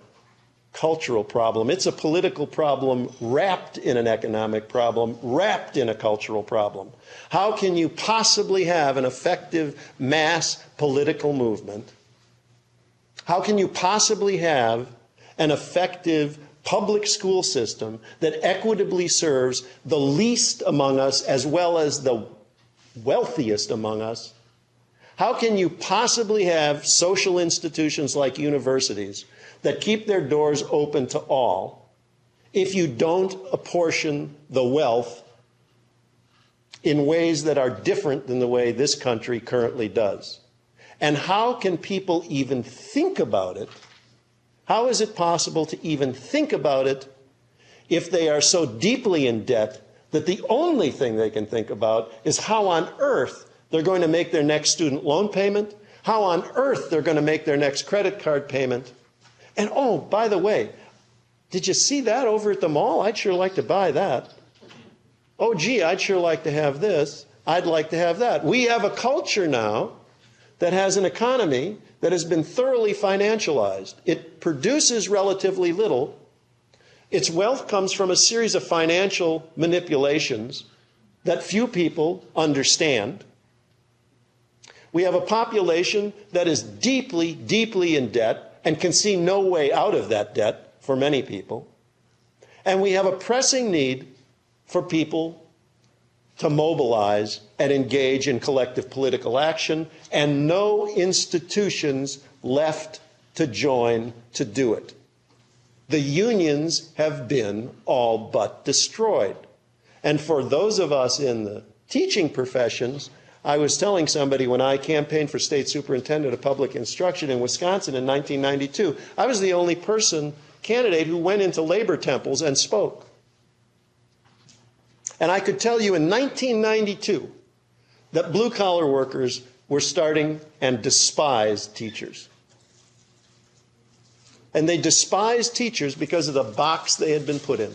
[SPEAKER 2] cultural problem. It's a political problem wrapped in an economic problem, wrapped in a cultural problem. How can you possibly have an effective mass political movement? How can you possibly have an effective public school system that equitably serves the least among us as well as the wealthiest among us? How can you possibly have social institutions like universities that keep their doors open to all if you don't apportion the wealth in ways that are different than the way this country currently does? And how can people even think about it? How is it possible to even think about it if they are so deeply in debt that the only thing they can think about is how on earth they're going to make their next student loan payment, how on earth they're going to make their next credit card payment? And oh, by the way, did you see that over at the mall? I'd sure like to buy that. Oh, gee, I'd sure like to have this. I'd like to have that. We have a culture now that has an economy that has been thoroughly financialized. It produces relatively little. Its wealth comes from a series of financial manipulations that few people understand. We have a population that is deeply, deeply in debt and can see no way out of that debt for many people. And we have a pressing need for people to mobilize and engage in collective political action, and no institutions left to join to do it. The unions have been all but destroyed. And for those of us in the teaching professions, I was telling somebody when I campaigned for state superintendent of public instruction in Wisconsin in 1992, I was the only candidate who went into labor temples and spoke. And I could tell you in 1992 that blue-collar workers were starting and despised teachers. And they despised teachers because of the box they had been put in.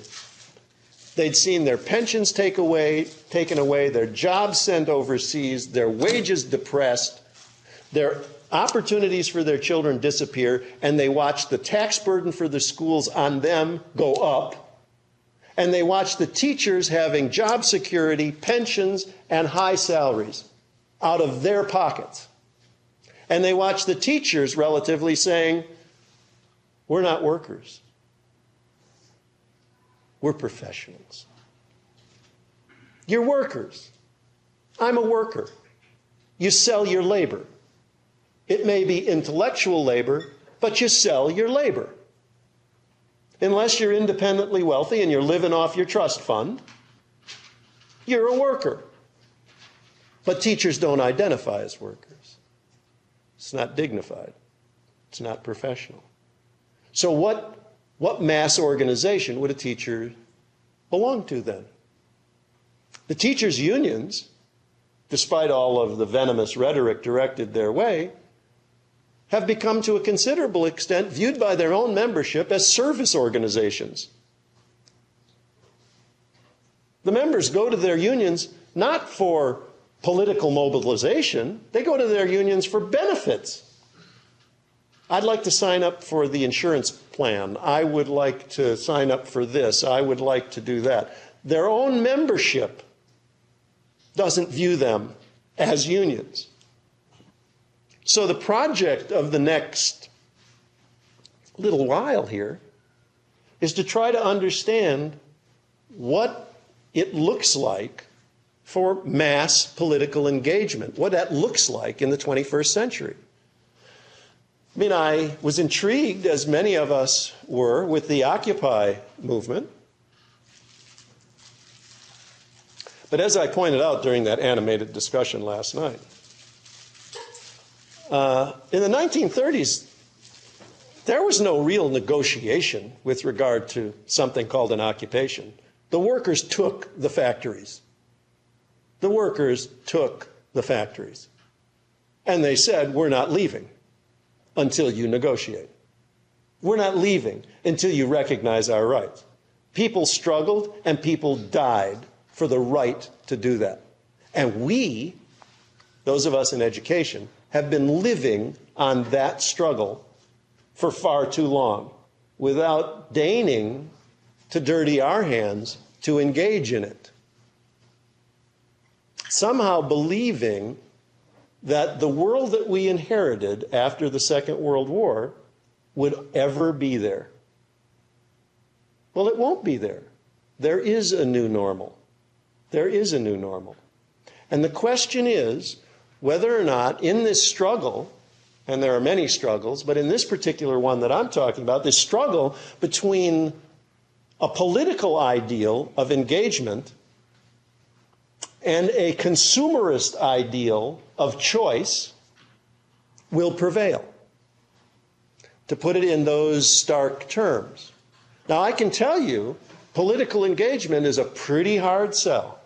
[SPEAKER 2] They'd seen their pensions taken away, their jobs sent overseas, their wages depressed, their opportunities for their children disappear, and they watched the tax burden for the schools on them go up. And they watched the teachers having job security, pensions, and high salaries out of their pockets. And they watched the teachers relatively saying, we're not workers. We're professionals. You're workers. I'm a worker. You sell your labor. It may be intellectual labor, but you sell your labor. Unless you're independently wealthy and you're living off your trust fund, you're a worker. But teachers don't identify as workers. It's not dignified. It's not professional. So what mass organization would a teacher belong to then? The teachers' unions, despite all of the venomous rhetoric directed their way, have become to a considerable extent viewed by their own membership as service organizations. The members go to their unions not for political mobilization, they go to their unions for benefits. I'd like to sign up for the insurance plan. I would like to sign up for this. I would like to do that. Their own membership doesn't view them as unions. So the project of the next little while here is to try to understand what it looks like for mass political engagement, what that looks like in the 21st century. I mean, I was intrigued, as many of us were, with the Occupy movement. But as I pointed out during that animated discussion last night, in the 1930s, there was no real negotiation with regard to something called an occupation. The workers took the factories. The workers took the factories. And they said, we're not leaving until you negotiate. We're not leaving until you recognize our rights. People struggled and people died for the right to do that. And we, those of us in education, have been living on that struggle for far too long. without deigning to dirty our hands to engage in it. Somehow believing that the world that we inherited after the Second World War would ever be there. Well, it won't be there. There is a new normal. There is a new normal. And the question is whether or not in this struggle, and there are many struggles, but in this particular one that I'm talking about, this struggle between a political ideal of engagement and a consumerist ideal of choice will prevail. To put it in those stark terms. Now, I can tell you, political engagement is a pretty hard sell.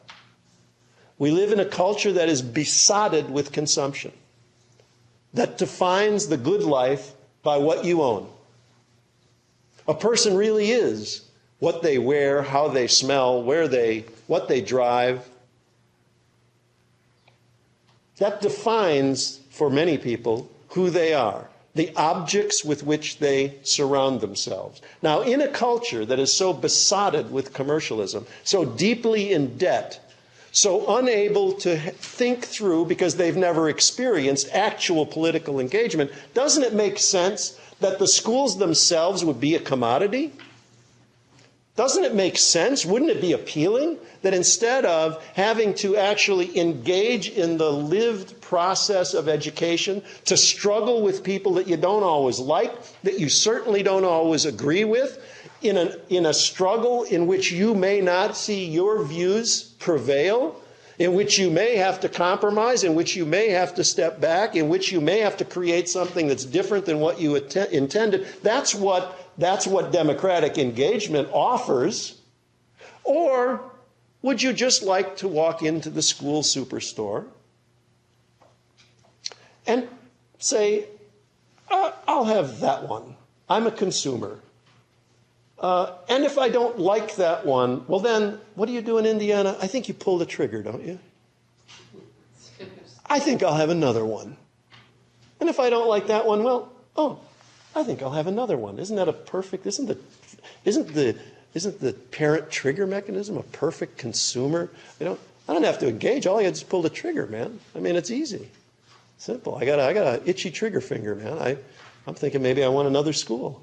[SPEAKER 2] We live in a culture that is besotted with consumption, that defines the good life by what you own. A person really is what they wear, how they smell, what they drive. That defines, for many people, who they are, the objects with which they surround themselves. Now, in a culture that is so besotted with commercialism, so deeply in debt, so unable to think through because they've never experienced actual political engagement, doesn't it make sense that the schools themselves would be a commodity? Doesn't it make sense? Wouldn't it be appealing that instead of having to actually engage in the lived process of education, to struggle with people that you don't always like, that you certainly don't always agree with, in a struggle in which you may not see your views prevail, in which you may have to compromise, in which you may have to step back, in which you may have to create something that's different than what you intended? That's what democratic engagement offers. Or would you just like to walk into the school superstore and say, I'll have that one. I'm a consumer. And if I don't like that one, well then, what do you do in Indiana? I think you pull the trigger, don't you? I think I'll have another one. And if I don't like that one, well, I think I'll have another one. Isn't that a perfect, isn't the parent trigger mechanism a perfect consumer? I don't have to engage. All I got to do is pull the trigger, man. I mean, it's easy. Simple. I got an itchy trigger finger, man. I'm thinking maybe I want another school.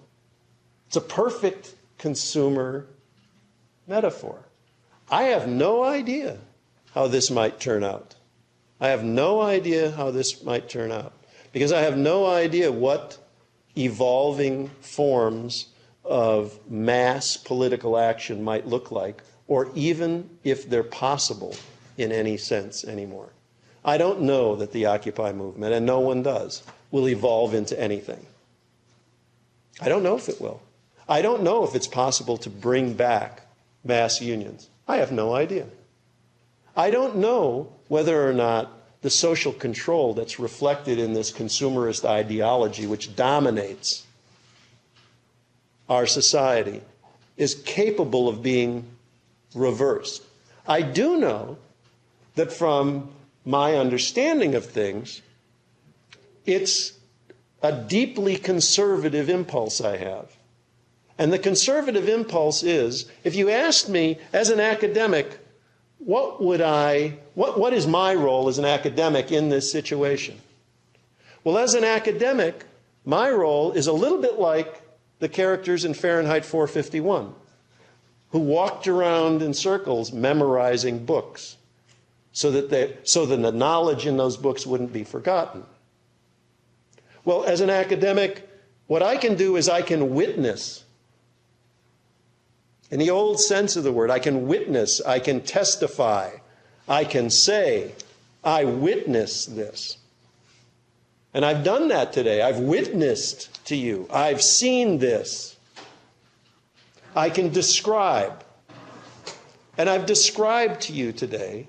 [SPEAKER 2] It's a perfect consumer metaphor. I have no idea how this might turn out. I have no idea how this might turn out because I have no idea what evolving forms of mass political action might look like, or even if they're possible in any sense anymore. I don't know that the Occupy movement, and no one does, will evolve into anything. I don't know if it will. I don't know if it's possible to bring back mass unions. I have no idea. I don't know whether or not the social control that's reflected in this consumerist ideology which dominates our society is capable of being reversed. I do know that from my understanding of things, it's a deeply conservative impulse I have. And the conservative impulse is, if you asked me as an academic, what is my role as an academic in this situation? Well, as an academic, my role is a little bit like the characters in Fahrenheit 451, who walked around in circles memorizing books so that the knowledge in those books wouldn't be forgotten. Well, as an academic, what I can do is I can witness. In the old sense of the word, I can witness, I can testify, I can say, I witness this. And I've done that today. I've witnessed to you. I've seen this. I can describe. And I've described to you today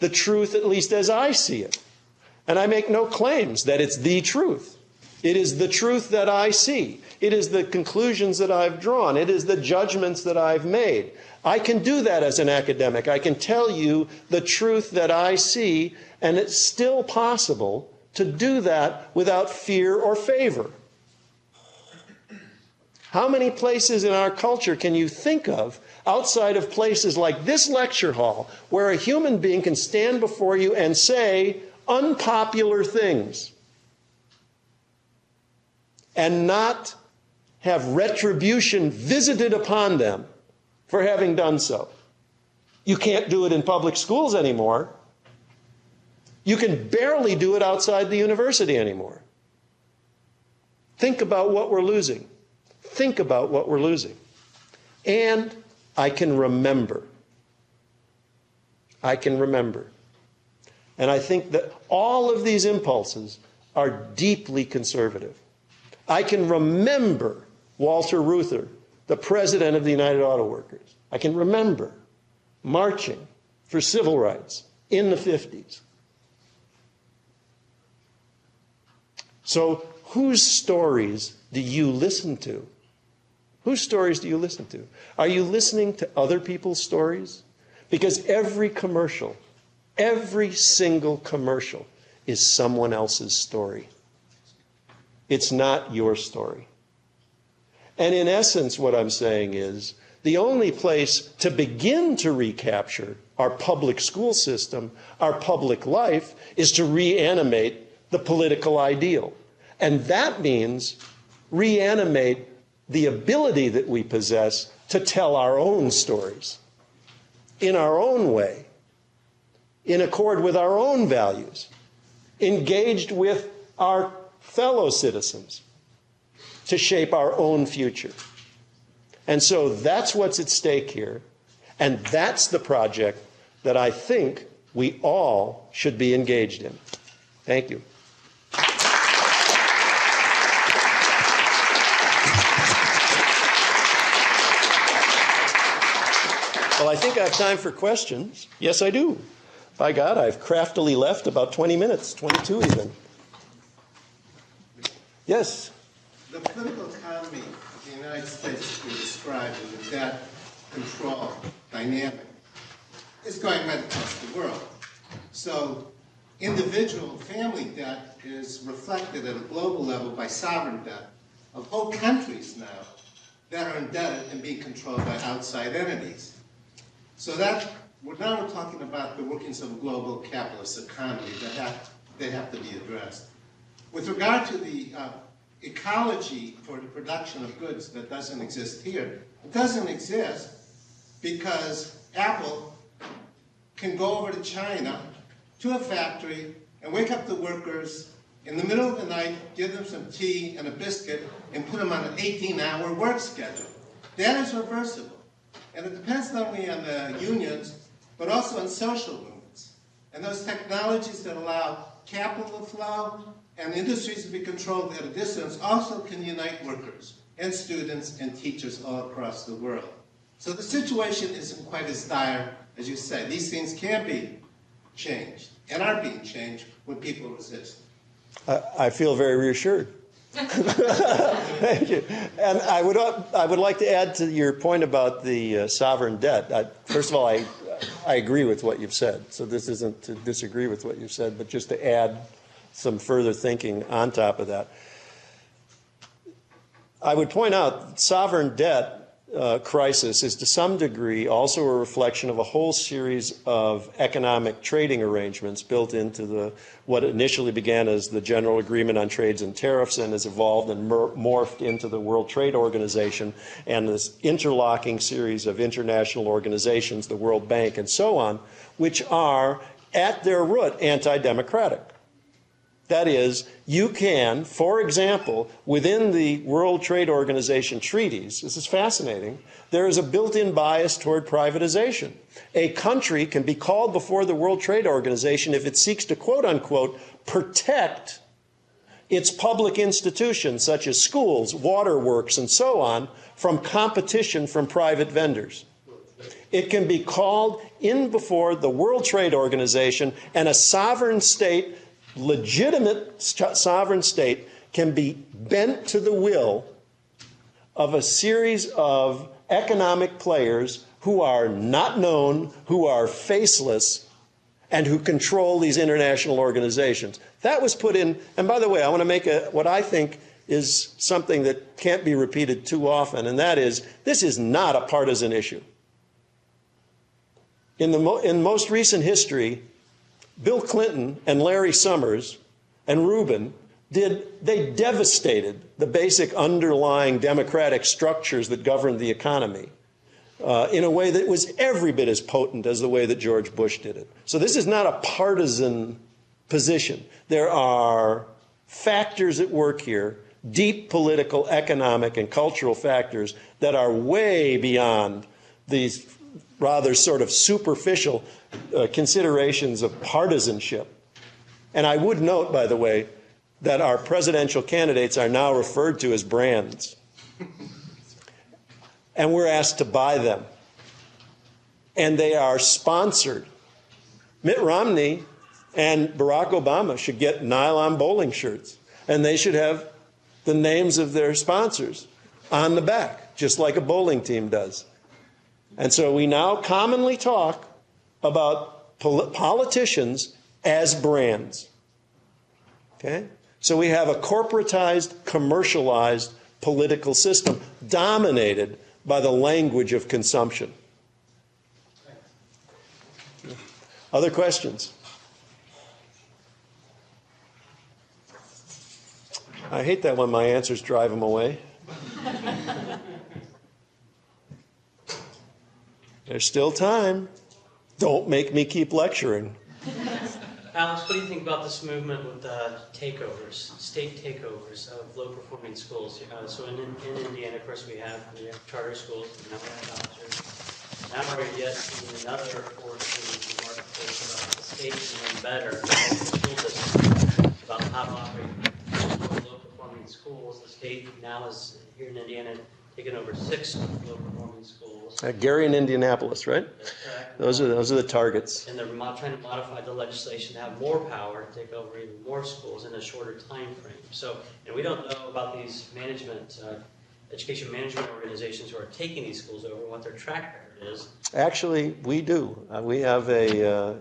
[SPEAKER 2] the truth, at least as I see it. And I make no claims that it's the truth. It is the truth that I see. It is the conclusions that I've drawn. It is the judgments that I've made. I can do that as an academic. I can tell you the truth that I see, and it's still possible to do that without fear or favor. How many places in our culture can you think of outside of places like this lecture hall where a human being can stand before you and say unpopular things and not have retribution visited upon them for having done so? You can't do it in public schools anymore. You can barely do it outside the university anymore. Think about what we're losing. Think about what we're losing. And I can remember. I can remember. And I think that all of these impulses are deeply conservative. I can remember Walter Reuther, the president of the United Auto Workers. I can remember marching for civil rights in the 50s. So whose stories do you listen to? Whose stories do you listen to? Are you listening to other people's stories? Because every commercial, every single commercial is someone else's story. It's not your story. And in essence, what I'm saying is, the only place to begin to recapture our public school system, our public life, is to reanimate the political ideal. And that means reanimate the ability that we possess to tell our own stories in our own way, in accord with our own values, engaged with our fellow citizens to shape our own future. And so that's what's at stake here, and that's the project that I think we all should be engaged in. Thank you. Well, I think I have time for questions. Yes, I do. By God, I've craftily left about 20 minutes, 22 even. Yes?
[SPEAKER 3] The political economy in the United States we described as a debt control dynamic is going right across the world. So individual family debt is reflected at a global level by sovereign debt of whole countries now that are indebted and being controlled by outside entities. So that we're talking about the workings of a global capitalist economy that have to be addressed. With regard to the ecology for the production of goods that doesn't exist here, it doesn't exist because Apple can go over to China to a factory and wake up the workers in the middle of the night, give them some tea and a biscuit, and put them on an 18-hour work schedule. That is reversible. And it depends not only on the unions, but also on social movements. And those technologies that allow capital to flow and industries to be controlled at a distance also can unite workers and students and teachers all across the world. So the situation isn't quite as dire as you say. These things can be changed and are being changed when people resist.
[SPEAKER 2] I feel very reassured. Thank you. And I would like to add to your point about the sovereign debt. First of all, I agree with what you've said. So this isn't to disagree with what you've said, but just to add some further thinking on top of that. I would point out sovereign debt crisis is to some degree also a reflection of a whole series of economic trading arrangements built into what initially began as the General Agreement on Trades and Tariffs and has evolved and morphed into the World Trade Organization and this interlocking series of international organizations, the World Bank and so on, which are at their root anti-democratic. That is, you can, for example, within the World Trade Organization treaties, this is fascinating, there is a built-in bias toward privatization. A country can be called before the World Trade Organization if it seeks to, quote-unquote, protect its public institutions, such as schools, waterworks, and so on, from competition from private vendors. It can be called in before the World Trade Organization, and a sovereign state, legitimate sovereign state, can be bent to the will of a series of economic players who are not known, who are faceless, and who control these international organizations. That was put in, and by the way, I want to make what I think is something that can't be repeated too often, and that is, this is not a partisan issue. In most recent history, Bill Clinton and Larry Summers and Rubin they devastated the basic underlying democratic structures that governed the economy in a way that was every bit as potent as the way that George Bush did it. So this is not a partisan position. There are factors at work here, deep political, economic, and cultural factors that are way beyond these rather sort of superficial considerations of partisanship. And I would note, by the way, that our presidential candidates are now referred to as brands. And we're asked to buy them. And they are sponsored. Mitt Romney and Barack Obama should get nylon bowling shirts. And they should have the names of their sponsors on the back, just like a bowling team does. And so we now commonly talk about politicians as brands. Okay? So we have a corporatized, commercialized political system dominated by the language of consumption. Other questions? I hate that when my answers drive them away. There's still time. Don't make me keep lecturing.
[SPEAKER 4] Alex, what do you think about this movement with takeovers, state takeovers of low-performing schools? So in Indiana, of course, we have charter schools, and now we have vouchers. Now we're yet seeing another force in the marketplace about the state doing better than the school district, about how to operate low-performing schools. The state now is, here in Indiana, taken over 6 low-performing schools.
[SPEAKER 2] Gary in Indianapolis, right?
[SPEAKER 4] That's correct.
[SPEAKER 2] Those are the targets.
[SPEAKER 4] And they're trying to modify the legislation to have more power to take over even more schools in a shorter time frame. So, and we don't know about these education management organizations who are taking these schools over, what their track record is.
[SPEAKER 2] Actually, we do. We have I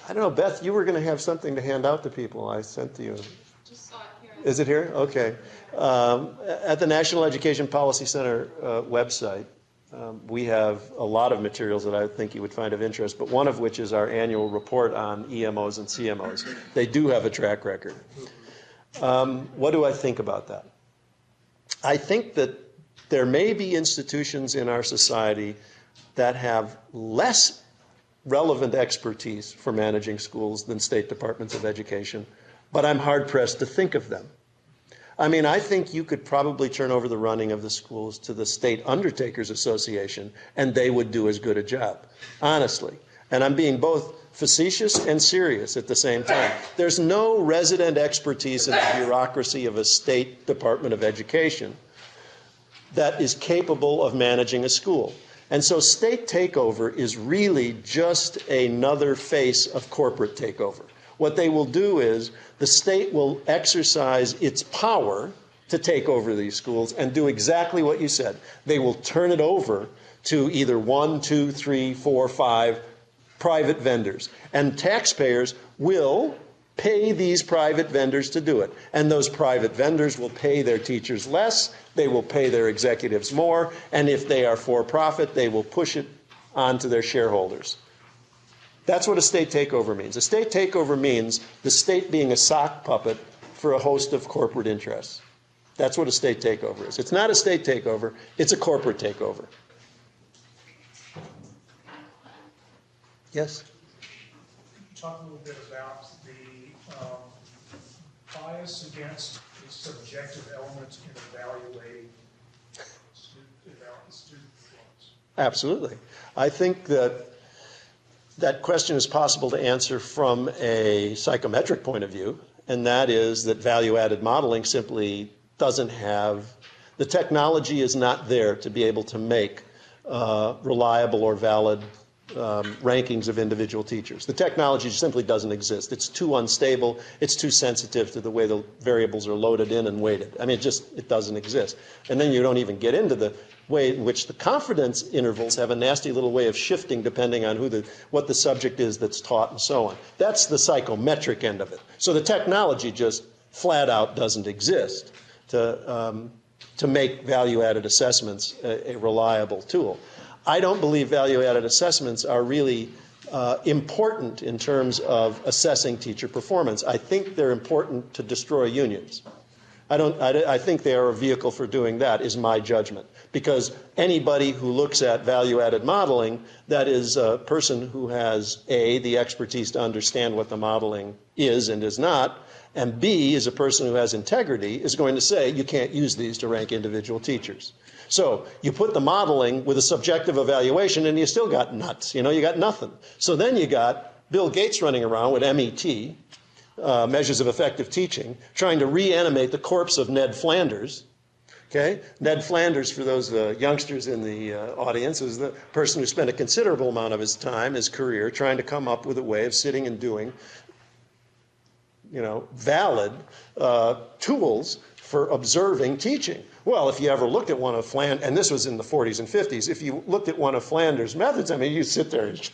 [SPEAKER 2] don't know, Beth, you were going to have something to hand out to people. I sent to you.
[SPEAKER 5] Just saw it here.
[SPEAKER 2] Is it here? Okay. At the National Education Policy Center website, we have a lot of materials that I think you would find of interest, but one of which is our annual report on EMOs and CMOs. They do have a track record. What do I think about that? I think that there may be institutions in our society that have less relevant expertise for managing schools than state departments of education, but I'm hard-pressed to think of them. I mean, I think you could probably turn over the running of the schools to the State Undertakers Association, and they would do as good a job, honestly. And I'm being both facetious and serious at the same time. There's no resident expertise in the bureaucracy of a State Department of Education that is capable of managing a school. And so state takeover is really just another face of corporate takeover. What they will do is the state will exercise its power to take over these schools and do exactly what you said. They will turn it over to either 1, 2, 3, 4, 5 private vendors. And taxpayers will pay these private vendors to do it. And those private vendors will pay their teachers less, they will pay their executives more, and if they are for profit, they will push it onto their shareholders. That's what a state takeover means. A state takeover means the state being a sock puppet for a host of corporate interests. That's what a state takeover is. It's not a state takeover, it's a corporate takeover. Yes?
[SPEAKER 6] Talk a little bit about the bias against the subjective element in evaluating student performance.
[SPEAKER 2] Absolutely. I think that question is possible to answer from a psychometric point of view, and that is that value-added modeling simply doesn't have, the technology is not there to be able to make reliable or valid rankings of individual teachers. The technology simply doesn't exist. It's too unstable. It's too sensitive to the way the variables are loaded in and weighted. I mean, it doesn't exist. And then you don't even get into the way in which the confidence intervals have a nasty little way of shifting depending on what the subject is that's taught and so on. That's the psychometric end of it. So the technology just flat out doesn't exist. to make value-added assessments a reliable tool. I don't believe value-added assessments are really important in terms of assessing teacher performance. I think they're important to destroy unions. I think they are a vehicle for doing that, is my judgment. Because anybody who looks at value-added modeling, that is a person who has, A, the expertise to understand what the modeling is and is not, and B, is a person who has integrity, is going to say you can't use these to rank individual teachers. So you put the modeling with a subjective evaluation and you still got nuts, you got nothing. So then you got Bill Gates running around with MET, measures of effective teaching, trying to reanimate the corpse of Ned Flanders. Okay? Ned Flanders, for those youngsters in the audience, is the person who spent a considerable amount of his time, his career, trying to come up with a way of sitting and doing, valid tools for observing teaching. Well, if you ever looked at one of Flanders, and this was in the 40s and 50s, if you looked at one of Flanders' methods, you sit there and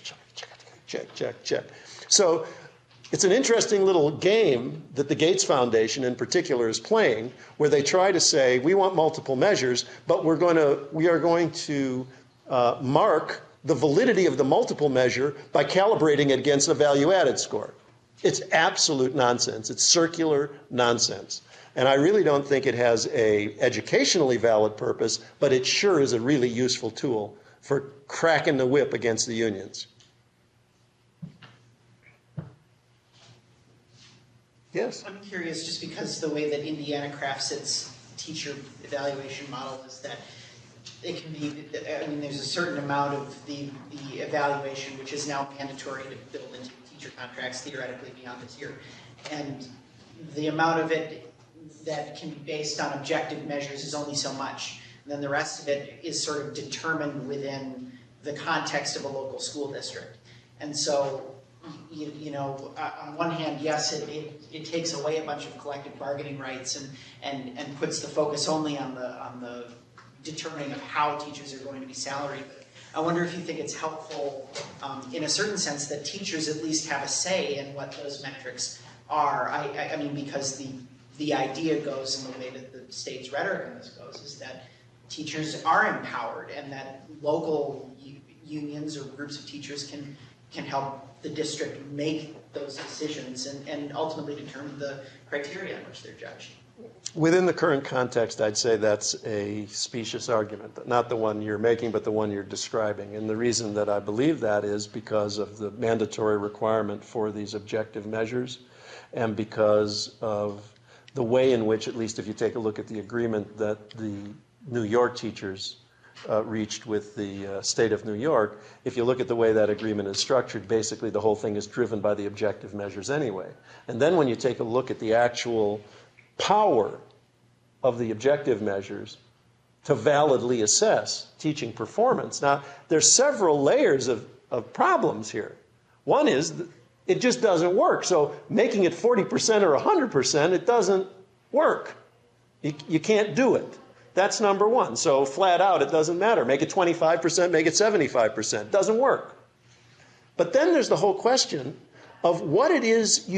[SPEAKER 2] check. So it's an interesting little game that the Gates Foundation in particular is playing, where they try to say, we want multiple measures, but we are going to mark the validity of the multiple measure by calibrating it against a value-added score. It's absolute nonsense. It's circular nonsense. And I really don't think it has a educationally valid purpose, but it sure is a really useful tool for cracking the whip against the unions. Yes?
[SPEAKER 5] I'm curious, just because the way that Indiana crafts its teacher evaluation model is that it can be, there's a certain amount of the evaluation which is now mandatory to build into teacher contracts theoretically beyond this year. And the amount of it that can be based on objective measures is only so much. And then the rest of it is sort of determined within the context of a local school district. And so, on one hand, yes, it takes away a bunch of collective bargaining rights and puts the focus only on the determining of how teachers are going to be salaried. But I wonder if you think it's helpful, in a certain sense, that teachers at least have a say in what those metrics are. I mean, because the idea goes, and the way that the state's rhetoric in this goes, is that teachers are empowered and that local unions or groups of teachers can help the district make those decisions and ultimately determine the criteria on which they're judged.
[SPEAKER 2] Within the current context, I'd say that's a specious argument, not the one you're making, but the one you're describing. And the reason that I believe that is because of the mandatory requirement for these objective measures and because of the way in which, at least if you take a look at the agreement that the New York teachers reached with the state of New York, if you look at the way that agreement is structured, basically the whole thing is driven by the objective measures anyway. And then when you take a look at the actual power of the objective measures to validly assess teaching performance, now there's several layers of problems here. One is that it just doesn't work. So making it 40% or 100%, it doesn't work. You can't do it. That's number one. So flat out, it doesn't matter. Make it 25%, make it 75%. Doesn't work. But then there's the whole question of what it is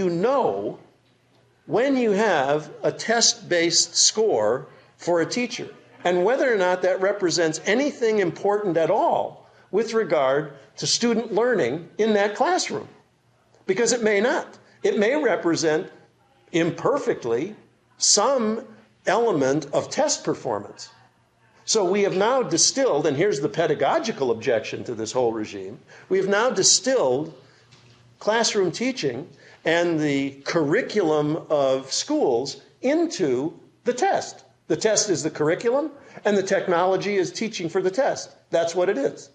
[SPEAKER 2] when you have a test-based score for a teacher, and whether or not that represents anything important at all with regard to student learning in that classroom. Because it may not. It may represent imperfectly some element of test performance. So we have now distilled, and here's the pedagogical objection to this whole regime, we have now distilled classroom teaching and the curriculum of schools into the test. The test is the curriculum, and the technology is teaching for the test. That's what it is.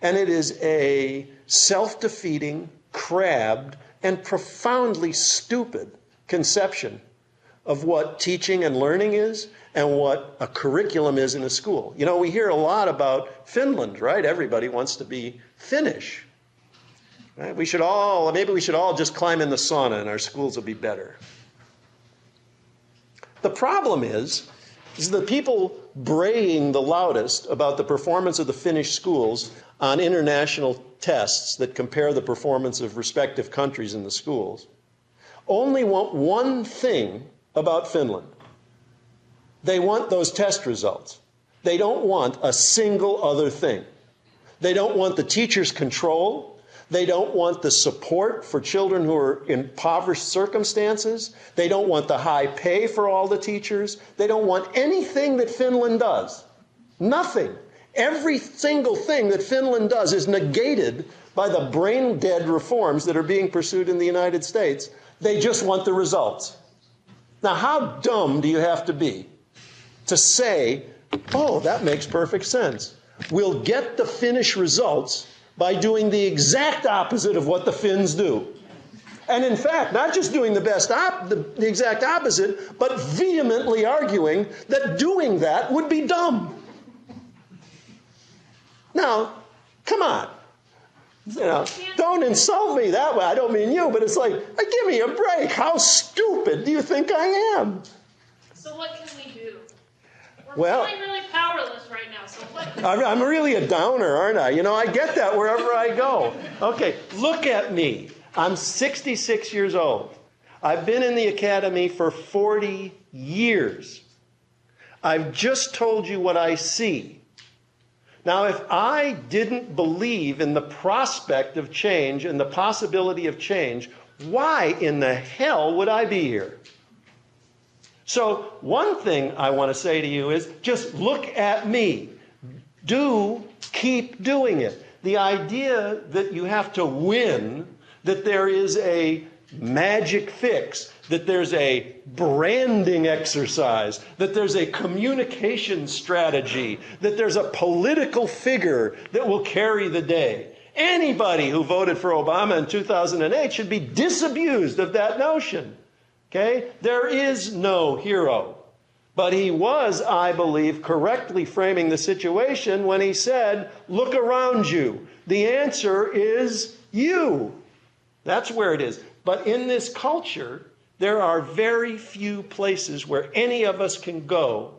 [SPEAKER 2] And it is a self-defeating, crabbed, and profoundly stupid conception of what teaching and learning is and what a curriculum is in a school. We hear a lot about Finland, right? Everybody wants to be Finnish. Right? Maybe we should all just climb in the sauna and our schools will be better. The problem is the people braying the loudest about the performance of the Finnish schools on international tests that compare the performance of respective countries in the schools only want one thing about Finland. They want those test results. They don't want a single other thing. They don't want the teacher's control. They don't want the support for children who are in impoverished circumstances. They don't want the high pay for all the teachers. They don't want anything that Finland does. Nothing. Every single thing that Finland does is negated by the brain-dead reforms that are being pursued in the United States. They just want the results. Now, how dumb do you have to be to say, oh, that makes perfect sense. We'll get the Finnish results by doing the exact opposite of what the Finns do. And in fact, not just doing the exact opposite, but vehemently arguing that doing that would be dumb. Now, come on. Don't insult me that way. I don't mean you, but it's like, give me a break. How stupid do you think I am?
[SPEAKER 7] So what can we do?
[SPEAKER 2] We're
[SPEAKER 7] feeling really powerless right now. So what?
[SPEAKER 2] I'm really a downer, aren't I? I get that wherever I go. Okay, look at me. I'm 66 years old. I've been in the academy for 40 years. I've just told you what I see. Now, if I didn't believe in the prospect of change and the possibility of change, why in the hell would I be here? So one thing I want to say to you is just look at me. Do keep doing it. The idea that you have to win, that there is a magic fix, that there's a branding exercise, that there's a communication strategy, that there's a political figure that will carry the day. Anybody who voted for Obama in 2008 should be disabused of that notion. Okay? There is no hero. But he was, I believe, correctly framing the situation when he said, look around you. The answer is you. That's where it is. But in this culture, there are very few places where any of us can go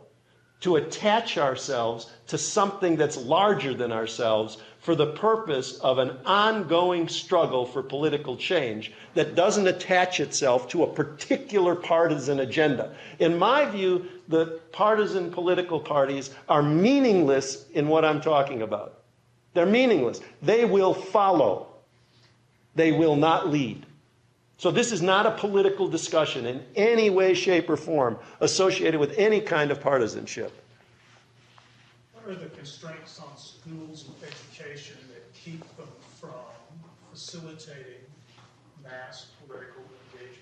[SPEAKER 2] to attach ourselves to something that's larger than ourselves for the purpose of an ongoing struggle for political change that doesn't attach itself to a particular partisan agenda. In my view, the partisan political parties are meaningless in what I'm talking about. They're meaningless. They will follow. They will not lead. So this is not a political discussion in any way, shape, or form associated with any kind of partisanship.
[SPEAKER 6] What are the constraints on schools and education that keep them from facilitating mass political engagement?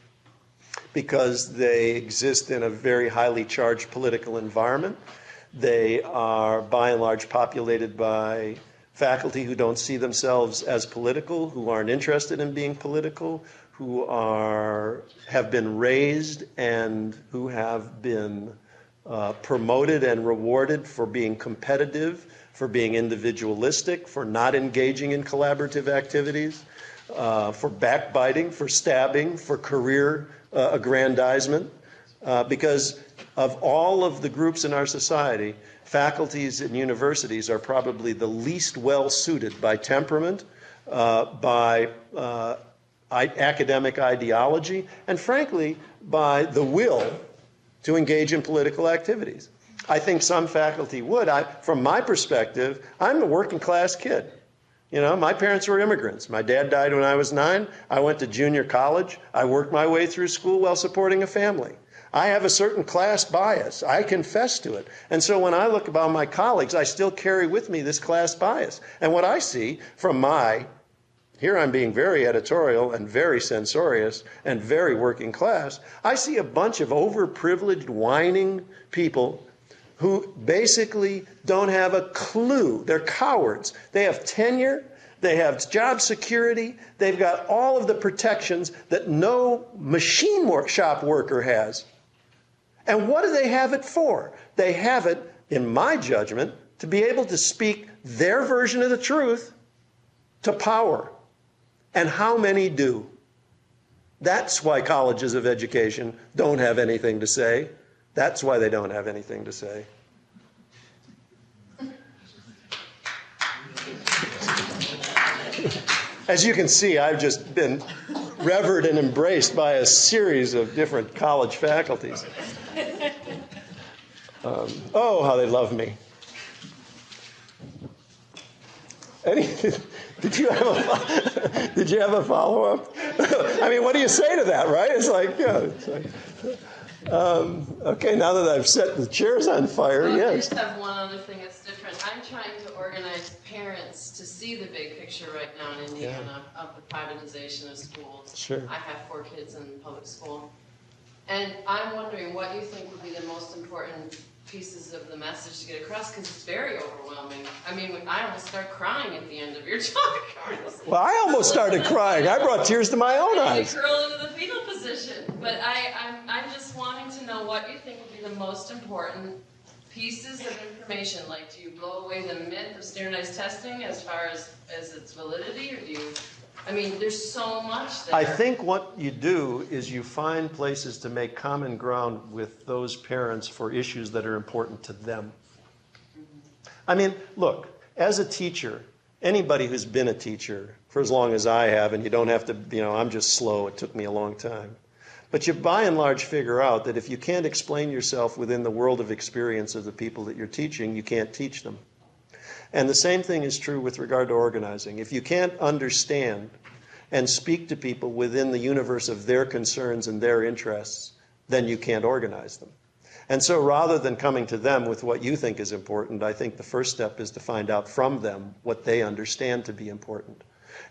[SPEAKER 2] Because they exist in a very highly charged political environment. They are, by and large, populated by faculty who don't see themselves as political, who aren't interested in being political, who have been raised and who have been promoted and rewarded for being competitive, for being individualistic, for not engaging in collaborative activities, for backbiting, for stabbing, for career aggrandizement. Because of all of the groups in our society, faculties and universities are probably the least well suited by temperament, by academic ideology, and frankly, by the will to engage in political activities. I think some faculty would. From my perspective, I'm a working class kid. My parents were immigrants. My dad died when I was 9. I went to junior college. I worked my way through school while supporting a family. I have a certain class bias. I confess to it. And so when I look about my colleagues, I still carry with me this class bias. And what I see from here I'm being very editorial and very censorious and very working class, I see a bunch of overprivileged, whining people who basically don't have a clue. They're cowards. They have tenure. They have job security. They've got all of the protections that no machine shop worker has. And what do they have it for? They have it, in my judgment, to be able to speak their version of the truth to power. And how many do? That's why colleges of education don't have anything to say. That's why they don't have anything to say. As you can see, I've just been revered and embraced by a series of different college faculties. Oh, how they love me. Did you have a follow-up? I mean, what do you say to that, right? It's like, yeah. It's like, okay, now that I've set the chairs on fire,
[SPEAKER 8] Well,
[SPEAKER 2] yes.
[SPEAKER 8] I just have one other thing that's different. I'm trying to organize parents to see the big picture right now in Indiana of the privatization of schools.
[SPEAKER 2] Sure.
[SPEAKER 8] I have 4 kids in public school. And I'm wondering what you think would be the most important pieces of the message to get across, because it's very overwhelming. I mean, I almost start crying at the end of your talk.
[SPEAKER 2] Well, I almost started crying. I brought tears to my own eyes.
[SPEAKER 8] You curl into the fetal position. But I'm just wanting to know what you think would be the most important pieces of information. Like, do you blow away the myth of standardized testing as far as its validity, or do you... I mean, there's so much there.
[SPEAKER 2] I think what you do is you find places to make common ground with those parents for issues that are important to them. I mean, look, as a teacher, anybody who's been a teacher for as long as I have, and you don't have to, I'm just slow, it took me a long time. But you by and large figure out that if you can't explain yourself within the world of experience of the people that you're teaching, you can't teach them. And the same thing is true with regard to organizing. If you can't understand and speak to people within the universe of their concerns and their interests, then you can't organize them. And so rather than coming to them with what you think is important, I think the first step is to find out from them what they understand to be important.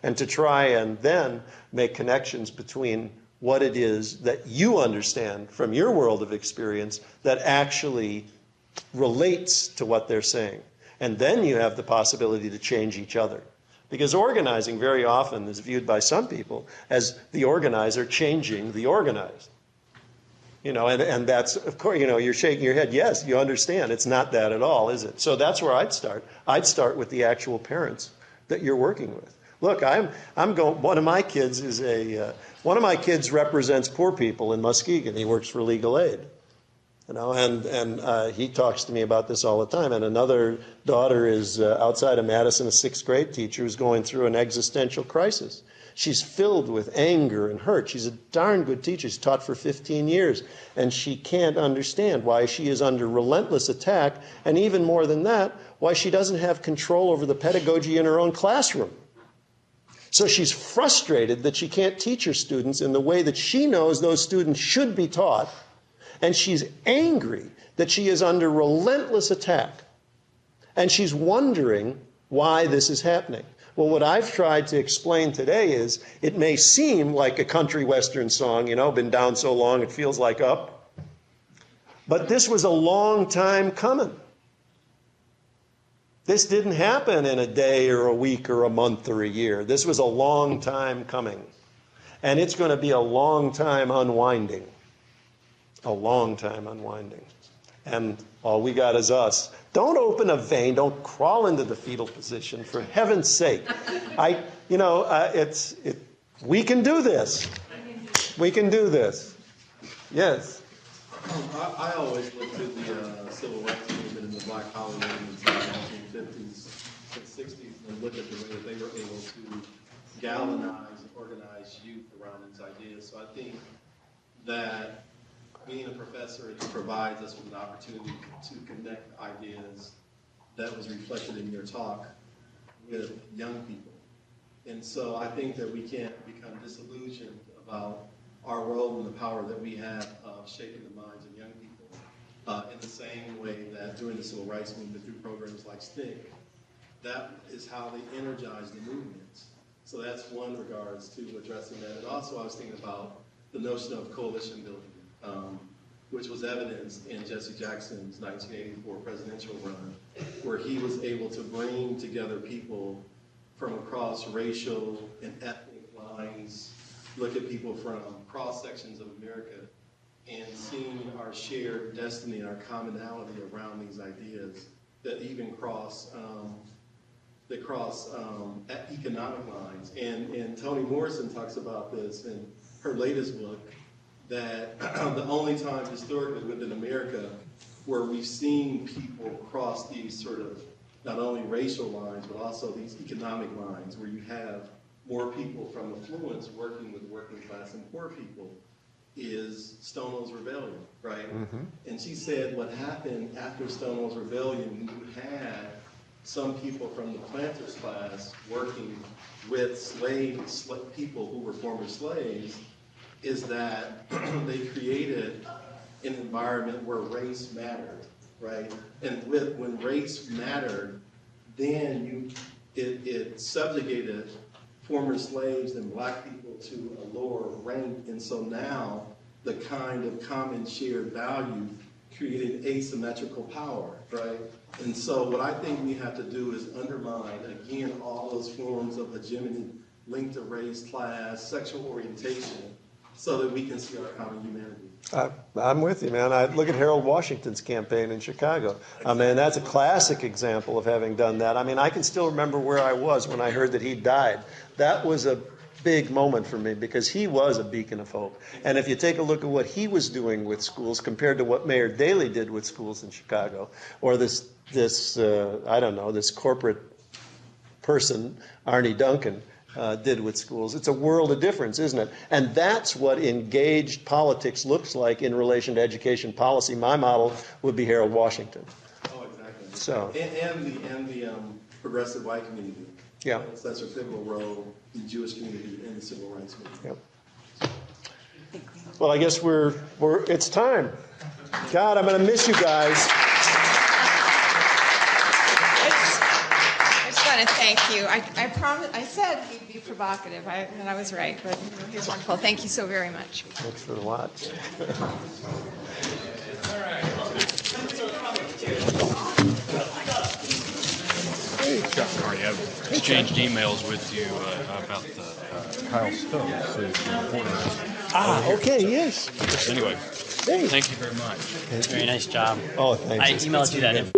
[SPEAKER 2] And to try and then make connections between what it is that you understand from your world of experience that actually relates to what they're saying. And then you have the possibility to change each other. Because organizing very often is viewed by some people as the organizer changing the organized. And that's, of course, you're shaking your head. Yes, you understand. It's not that at all, is it? So that's where I'd start. I'd start with the actual parents that you're working with. Look, I'm going, one of my kids represents poor people in Muskegon. He works for legal aid. And he talks to me about this all the time. And another daughter is outside of Madison, a 6th grade teacher who's going through an existential crisis. She's filled with anger and hurt. She's a darn good teacher. She's taught for 15 years. And she can't understand why she is under relentless attack. And even more than that, why she doesn't have control over the pedagogy in her own classroom. So she's frustrated that she can't teach her students in the way that she knows those students should be taught. And she's angry that she is under relentless attack. And she's wondering why this is happening. Well, what I've tried to explain today is it may seem like a country western song, been down so long it feels like up. But this was a long time coming. This didn't happen in a day or a week or a month or a year. This was a long time coming. And it's going to be a long time unwinding. A long time unwinding. And all we got is us. Don't open a vein. Don't crawl into the fetal position, for heaven's sake. We can do this. We can do this. Yes.
[SPEAKER 9] I always look to the civil rights movement and the Black Power movement in the 1950s and 60s and look at the way that they were able to galvanize and organize youth around these ideas. So I think that being a professor, it provides us with an opportunity to connect ideas that was reflected in your talk with young people. And so I think that we can't become disillusioned about our role and the power that we have of shaping the minds of young people in the same way that during the civil rights movement through programs like STIC, that is how they energize the movements. So that's one regards to addressing that. And also I was thinking about the notion of coalition building, which was evidenced in Jesse Jackson's 1984 presidential run, where he was able to bring together people from across racial and ethnic lines, look at people from cross sections of America, and seeing our shared destiny and our commonality around these ideas that even cross economic lines. And Toni Morrison talks about this in her latest book, that the only time historically within America where we've seen people cross these sort of not only racial lines, but also these economic lines, where you have more people from affluence working with working class and poor people, is Stonewall's Rebellion, right? And she said what happened after Stonewall's Rebellion, you had some people from the planters class working with people who were former slaves, is that they created an environment where race mattered, right? And when race mattered, then it subjugated former slaves and black people to a lower rank, and so now the kind of common shared value created asymmetrical power, right? And so what I think we have to do is undermine, again, all those forms of hegemony linked to race, class, sexual orientation, so that we can see our common humanity.
[SPEAKER 2] I'm with you, man. I look at Harold Washington's campaign in Chicago. I mean, that's a classic example of having done that. I mean, I can still remember where I was when I heard that he died. That was a big moment for me because he was a beacon of hope. And if you take a look at what he was doing with schools compared to what Mayor Daley did with schools in Chicago, or this corporate person, Arnie Duncan, did with schools. It's a world of difference, isn't it? And that's what engaged politics looks like in relation to education policy. My model would be Harold Washington.
[SPEAKER 9] Oh, exactly.
[SPEAKER 2] So,
[SPEAKER 9] and the progressive white community.
[SPEAKER 2] yeah.
[SPEAKER 9] Such a pivotal role in the Jewish community and the civil rights movement.
[SPEAKER 2] Yep. Well, I guess it's time. God, I'm going to miss you guys.
[SPEAKER 1] I just want to thank you. I promised. I said he'd be provocative, and I was right. But he's wonderful. Thank you so very much.
[SPEAKER 2] Thanks for the watch.
[SPEAKER 10] Sorry, I've exchanged emails with you about the Kyle Stokes, who's the reporter.
[SPEAKER 2] Okay, yes.
[SPEAKER 10] Anyway,
[SPEAKER 2] Hey.
[SPEAKER 10] thank you very much.
[SPEAKER 11] Very nice job.
[SPEAKER 2] Oh, thanks.
[SPEAKER 11] I emailed you that.